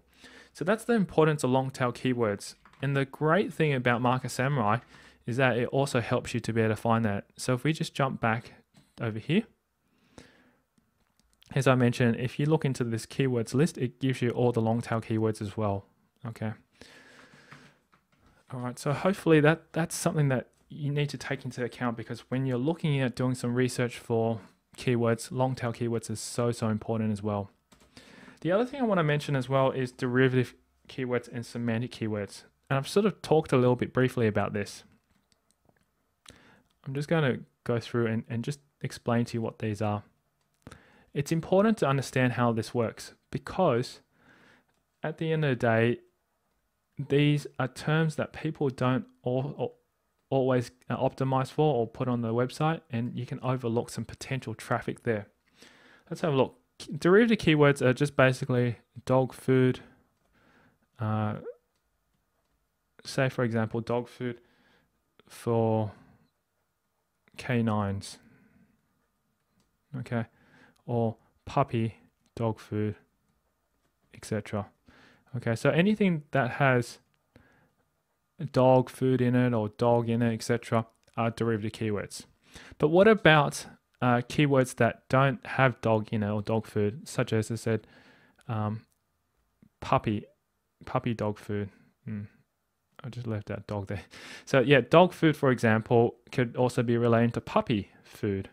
So that's the importance of long tail keywords. And the great thing about Market Samurai is that it also helps you to be able to find that. So if we just jump back over here, as I mentioned, if you look into this keywords list, it gives you all the long tail keywords as well. Okay. All right. So hopefully that's something that you need to take into account, because when you're looking at doing some research for keywords, long tail keywords is so important as well. The other thing I want to mention as well is derivative keywords and semantic keywords. And I've sort of talked a little bit briefly about this. I'm just going to go through and just explain to you what these are. It's important to understand how this works, because at the end of the day, these are terms that people don't always optimize for or put on the website, and you can overlook some potential traffic there. Let's have a look. Derivative keywords are just basically dog food. Say for example, dog food for canines. Okay. Or puppy dog food, etc. Okay, so anything that has dog food in it or dog in it, etc. are derivative keywords. But what about keywords that don't have dog in it or dog food, such as I said, puppy dog food. I just left that dog there. So yeah, dog food, for example, could also be related to puppy food.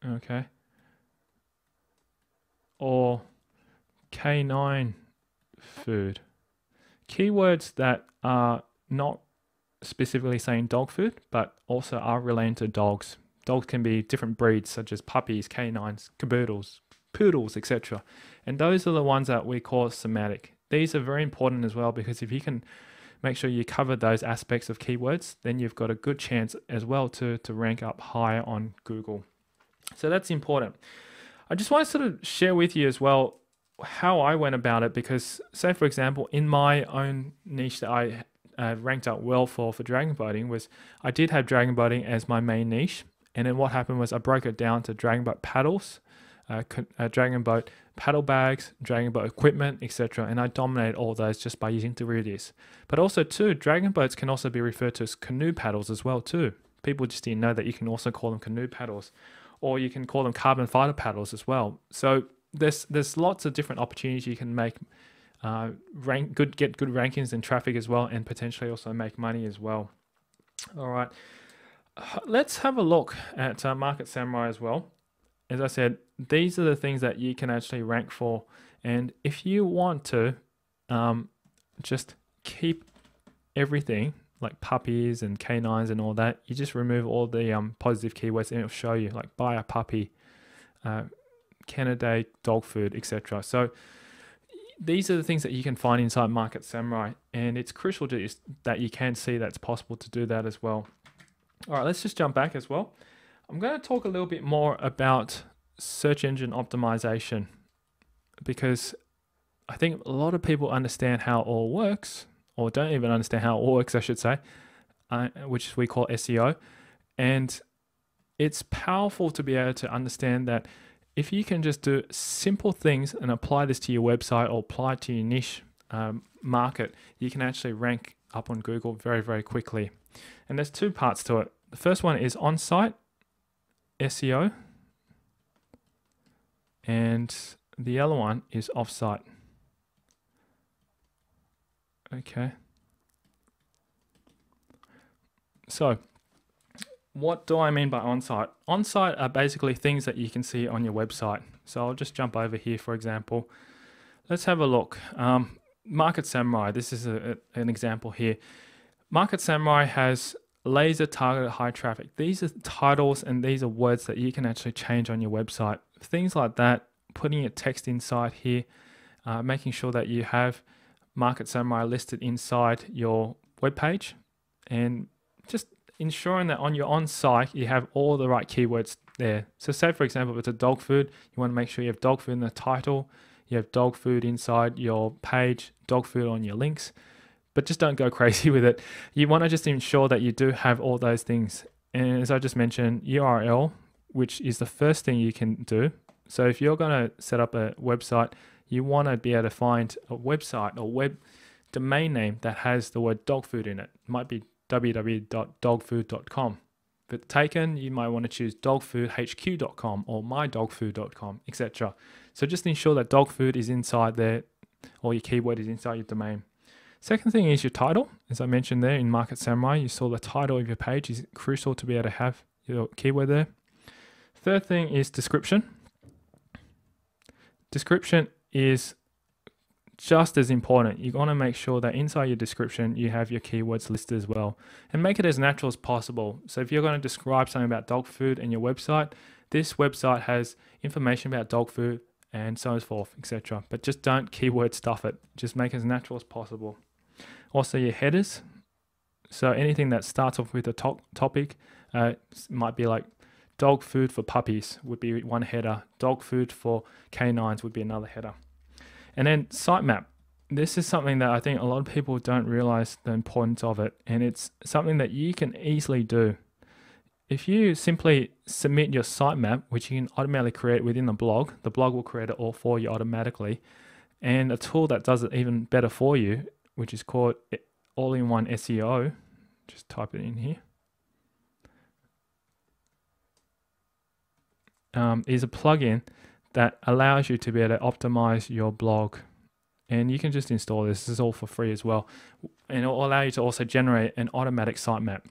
Okay. or canine food. Keywords that are not specifically saying dog food, but also are related to dogs. Dogs can be different breeds such as puppies, canines, caboodles, poodles, etc. And those are the ones that we call semantic. These are very important as well, because if you can make sure you cover those aspects of keywords, then you've got a good chance as well to rank up higher on Google. So that's important. I just want to sort of share with you as well how I went about it, because say for example, in my own niche that I ranked up well for dragon boating, was I did have dragon boating as my main niche. And then what happened was I broke it down to dragon boat paddles, dragon boat paddle bags, dragon boat equipment, etc. And I dominated all those just by using derivatives. But also too, dragon boats can also be referred to as canoe paddles as well too. People just didn't know that you can also call them canoe paddles, or you can call them carbon fiber paddles as well. So there's lots of different opportunities you can make, get good rankings and traffic as well, and potentially also make money as well. All right. Let's have a look at Market Samurai as well. As I said, these are the things that you can actually rank for. And if you want to just keep everything like puppies and canines and all that, you just remove all the positive keywords and it'll show you like buy a puppy, Canada dog food, etc. So these are the things that you can find inside Market Samurai. And it's crucial that you can see that it's possible to do that as well. All right, let's just jump back as well. I'm going to talk a little bit more about search engine optimization, because I think a lot of people understand how it all works, or don't even understand how it all works, I should say, which we call SEO. And it's powerful to be able to understand that if you can just do simple things and apply this to your website or apply it to your niche market, you can actually rank up on Google very, very quickly. And there's two parts to it. The first one is on-site SEO, and the other one is off-site. Okay. So what do I mean by on-site? On-site are basically things that you can see on your website. So I'll just jump over here, for example. Let's have a look. Market Samurai, this is an example here. Market Samurai has laser targeted high traffic. These are titles and these are words that you can actually change on your website. Things like that, putting a text inside here, making sure that you have Market Samurai listed inside your web page, and just ensuring that on your on-site you have all the right keywords there. So say for example, if it's a dog food, you want to make sure you have dog food in the title, you have dog food inside your page, dog food on your links. But just don't go crazy with it. You want to just ensure that you do have all those things. And as I just mentioned, URL, which is the first thing you can do. So if you're going to set up a website, you want to be able to find a website or web domain name that has the word dog food in it. It might be www.dogfood.com. If it's taken, you might want to choose dogfoodhq.com or mydogfood.com, etc. So just ensure that dog food is inside there, or your keyword is inside your domain. Second thing is your title. As I mentioned there in Market Samurai, you saw the title of your page is crucial to be able to have your keyword there. Third thing is description. Description is just as important. You want to make sure that inside your description, you have your keywords listed as well, and make it as natural as possible. So if you're going to describe something about dog food in your website, this website has information about dog food and so forth, etc. But just don't keyword stuff it. Just make it as natural as possible. Also your headers. So anything that starts off with a topic might be like dog food for puppies would be one header. Dog food for canines would be another header. And then sitemap. This is something that I think a lot of people don't realize the importance of it. And it's something that you can easily do. If you simply submit your sitemap, which you can automatically create within the blog will create it all for you automatically. And a tool that does it even better for you, which is called All-in-One SEO. Just type it in here. Is a plugin that allows you to be able to optimize your blog. And you can just install this. This is all for free as well. And it will allow you to also generate an automatic sitemap.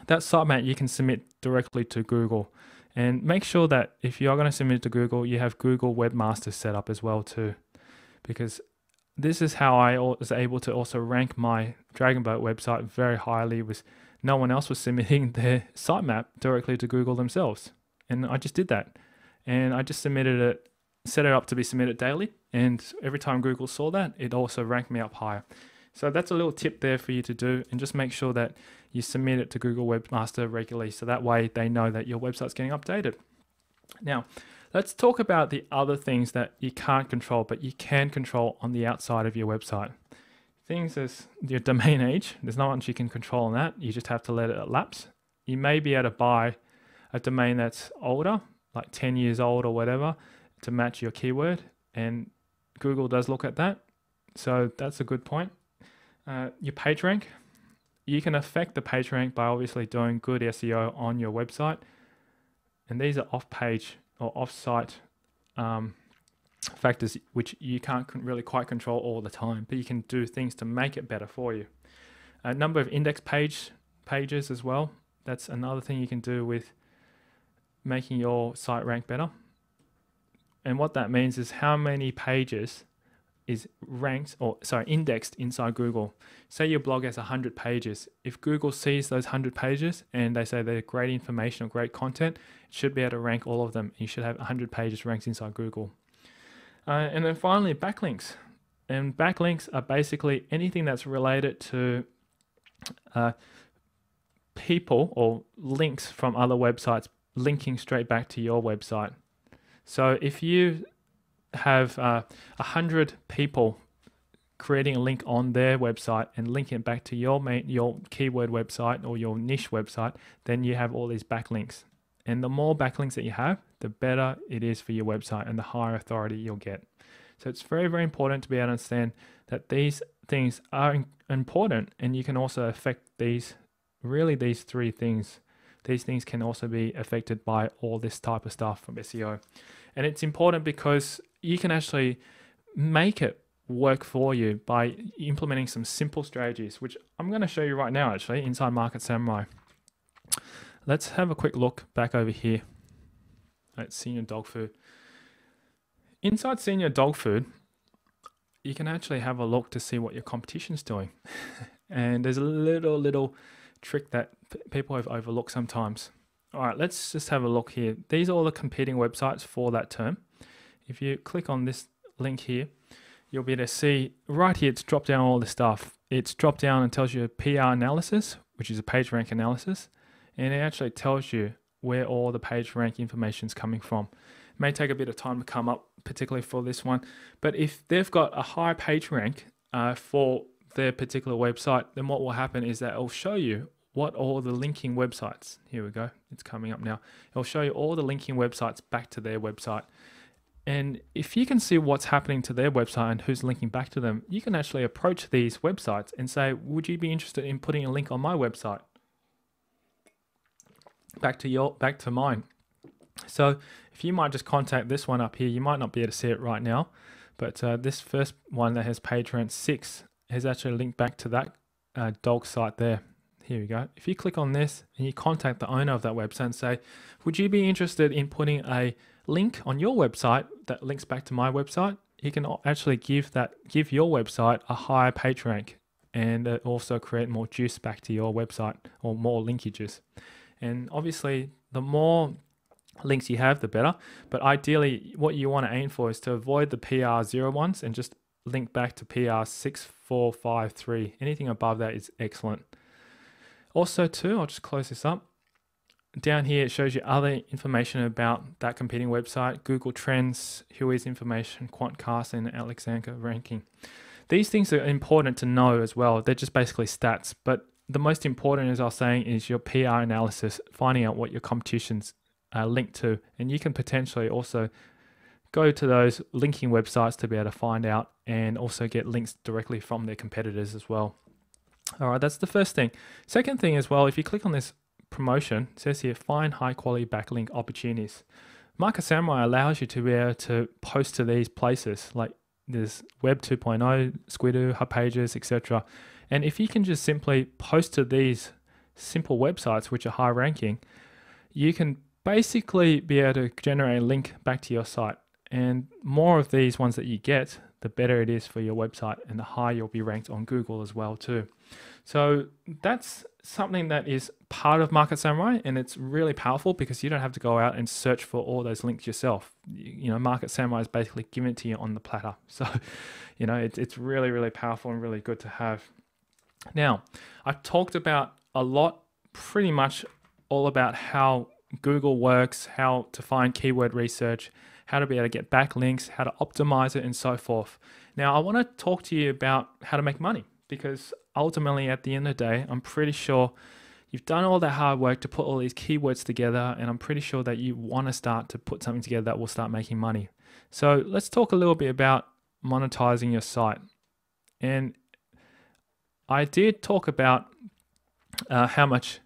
That sitemap you can submit directly to Google. And make sure that if you are going to submit it to Google, you have Google Webmaster set up as well too, because this is how I was able to also rank my Dragonboat website very highly. Was no one else was submitting their sitemap directly to Google themselves, and I just did that, and I just submitted it, set it up to be submitted daily, and every time Google saw that, it also ranked me up higher. So that's a little tip there for you to do, and just make sure that you submit it to Google Webmaster regularly, so that way they know that your website's getting updated. Now, let's talk about the other things that you can't control, but you can control on the outside of your website. Things as your domain age, there's not much you can control on that. You just have to let it lapse. You may be able to buy a domain that's older, like 10 years old or whatever, to match your keyword, and Google does look at that. So that's a good point. Your page rank, you can affect the page rank by obviously doing good SEO on your website. And these are off-page or off-site factors which you can't really quite control all the time, but you can do things to make it better for you. A number of index pages as well. That's another thing you can do with making your site rank better. And what that means is how many pages is indexed inside Google. Say your blog has 100 pages. If Google sees those 100 pages and they say they're great information or great content, it should be able to rank all of them. You should have 100 pages ranked inside Google. And then finally, backlinks. And backlinks are basically anything that's related to people or links from other websites linking straight back to your website. So if you have 100 people creating a link on their website and linking it back to your keyword website or your niche website, then you have all these backlinks. And the more backlinks that you have, the better it is for your website and the higher authority you'll get. So it's very, very important to be able to understand that these things are important, and you can also affect these three things. These things can also be affected by all this type of stuff from SEO. And it's important because you can actually make it work for you by implementing some simple strategies, which I'm going to show you right now actually inside Market Samurai. Let's have a quick look back over here at Senior Dog Food. Inside Senior Dog Food, you can actually have a look to see what your competition's doing. And there's a little trick that people have overlooked sometimes. All right, let's just have a look here. These are all the competing websites for that term. If you click on this link here, you'll be able to see right here, it's dropped down all the stuff. It's dropped down and tells you a PR analysis, which is a page rank analysis. And it actually tells you where all the page rank information is coming from. It may take a bit of time to come up, particularly for this one. But if they've got a high page rank for their particular website, then what will happen is that it'll show you what all the linking websites, here we go, it's coming up now. It'll show you all the linking websites back to their website. And if you can see what's happening to their website and who's linking back to them, you can actually approach these websites and say, would you be interested in putting a link on my website? Back to mine. So if you might just contact this one up here, you might not be able to see it right now, but this first one that has page rank 6 has actually linked back to that dog site there. Here we go. If you click on this and you contact the owner of that website and say, would you be interested in putting a link on your website that links back to my website? You can actually give your website a higher page rank and also create more juice back to your website or more linkages. And obviously, the more links you have, the better. But ideally, what you want to aim for is to avoid the PR0 ones and just link back to PR6, 4, 5, 3. Anything above that is excellent. Also too, I'll just close this up. Down here, it shows you other information about that competing website, Google Trends, Whois information, Quantcast, and Alexandra ranking. These things are important to know as well. They're just basically stats, but the most important, as I was saying, is your PR analysis, finding out what your competition's linked to. And you can potentially also go to those linking websites to be able to find out and also get links directly from their competitors as well. All right, that's the first thing. Second thing as well, if you click on this promotion, it says here, find high quality backlink opportunities. Market Samurai allows you to be able to post to these places like there's Web 2.0, Squidoo, Hub Pages, etc. And if you can just simply post to these simple websites which are high ranking, you can basically be able to generate a link back to your site. And more of these ones that you get, the better it is for your website, and the higher you'll be ranked on Google as well too. So that's something that is part of Market Samurai, and it's really powerful because you don't have to go out and search for all those links yourself. You know, Market Samurai is basically giving it to you on the platter. So, you know, it's really, really powerful and really good to have. Now, I've talked about a lot, pretty much all about how Google works, how to find keyword research, how to be able to get backlinks, how to optimize it, and so forth. Now, I want to talk to you about how to make money, because ultimately, at the end of the day, I'm pretty sure you've done all that hard work to put all these keywords together, and I'm pretty sure that you want to start to put something together that will start making money. So let's talk a little bit about monetizing your site. And I did talk about how much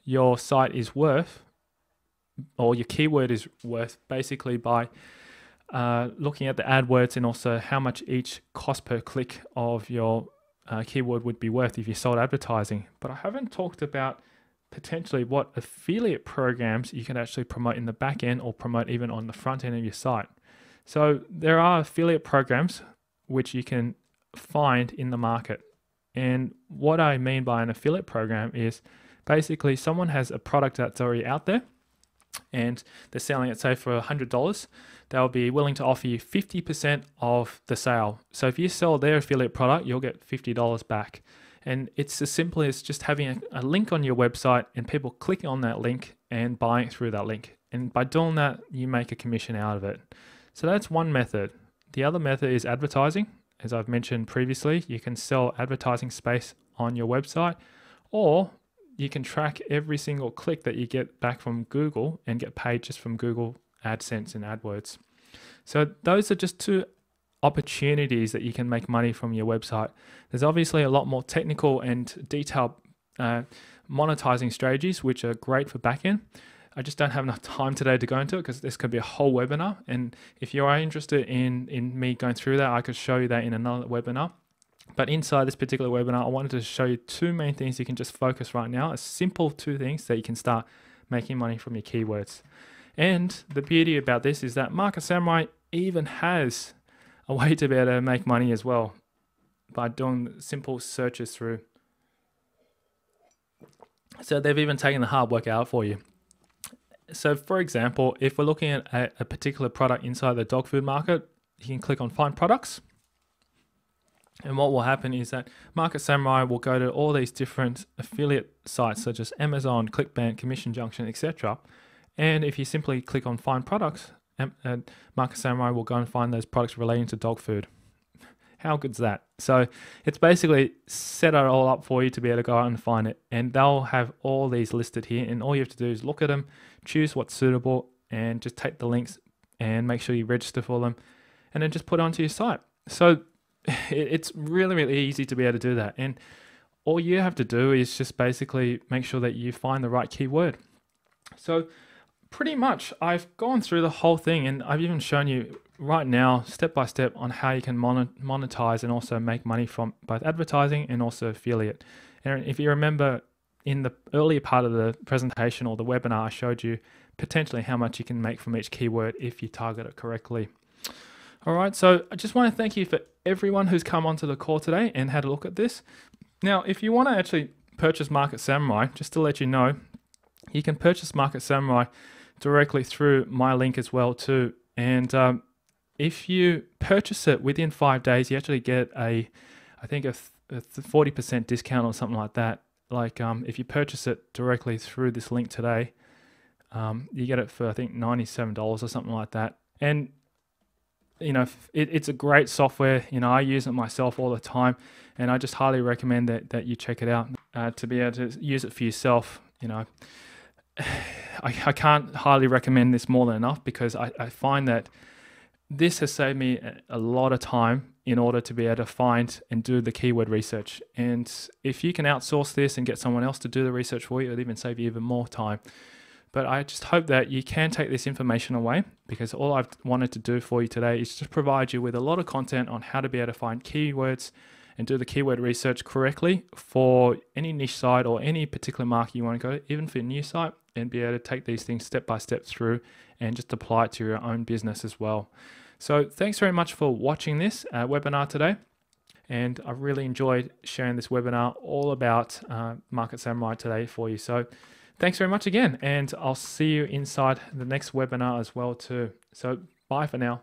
your site is worth, or your keyword is worth, basically by looking at the AdWords and also how much each cost per click of your keyword would be worth if you sold advertising. But I haven't talked about potentially what affiliate programs you can actually promote in the back end or promote even on the front end of your site. So there are affiliate programs which you can find in the market. And what I mean by an affiliate program is basically someone has a product that's already out there and they're selling it, say, for $100. They'll be willing to offer you 50% of the sale. So if you sell their affiliate product, you'll get $50 back. And it's as simple as just having a link on your website and people clicking on that link and buying through that link. And by doing that, you make a commission out of it. So that's one method. The other method is advertising. As I've mentioned previously, you can sell advertising space on your website, or you can track every single click that you get back from Google and get paid just from Google AdSense and AdWords. So those are just two opportunities that you can make money from your website. There's obviously a lot more technical and detailed monetizing strategies, which are great for backend. I just don't have enough time today to go into it because this could be a whole webinar. And if you are interested in me going through that, I could show you that in another webinar. But inside this particular webinar, I wanted to show you two main things you can just focus right now. A simple two things that you can start making money from your keywords. And the beauty about this is that Market Samurai even has a way to be able to make money as well by doing simple searches through. So they've even taken the hard work out for you. So for example, if we're looking at a particular product inside the dog food market, you can click on Find Products. And what will happen is that Market Samurai will go to all these different affiliate sites such as Amazon, ClickBank, Commission Junction, etc. And if you simply click on Find Products, Market Samurai will go and find those products relating to dog food. How good's that? So it's basically set it all up for you to be able to go out and find it. And they'll have all these listed here. And all you have to do is look at them, choose what's suitable, and just take the links and make sure you register for them. And then just put it onto your site. So it's really, really easy to be able to do that. And all you have to do is just basically make sure that you find the right keyword. So pretty much I've gone through the whole thing, and I've even shown you right now step by step on how you can monetize and also make money from both advertising and also affiliate. And if you remember in the earlier part of the presentation or the webinar, I showed you potentially how much you can make from each keyword if you target it correctly. All right, so I just want to thank you for everyone who's come onto the call today and had a look at this. Now, if you want to actually purchase Market Samurai, just to let you know, you can purchase Market Samurai directly through my link as well too. And if you purchase it within 5 days, you actually get I think a 40% discount or something like that. Like if you purchase it directly through this link today, you get it for I think $97 or something like that. And you know, it's a great software. You know, I use it myself all the time, and I just highly recommend that you check it out to be able to use it for yourself. You know, I can't highly recommend this more than enough, because I find that this has saved me a lot of time in order to be able to find and do the keyword research. And if you can outsource this and get someone else to do the research for you, it'll even save you even more time. But I just hope that you can take this information away, because all I've wanted to do for you today is just provide you with a lot of content on how to be able to find keywords and do the keyword research correctly for any niche site or any particular market you want to go to, even for a new site. and be able to take these things step by step through and just apply it to your own business as well. So thanks very much for watching this webinar today. And I really enjoyed sharing this webinar all about Market Samurai today for you. So thanks very much again, and I'll see you inside the next webinar as well too. So bye for now.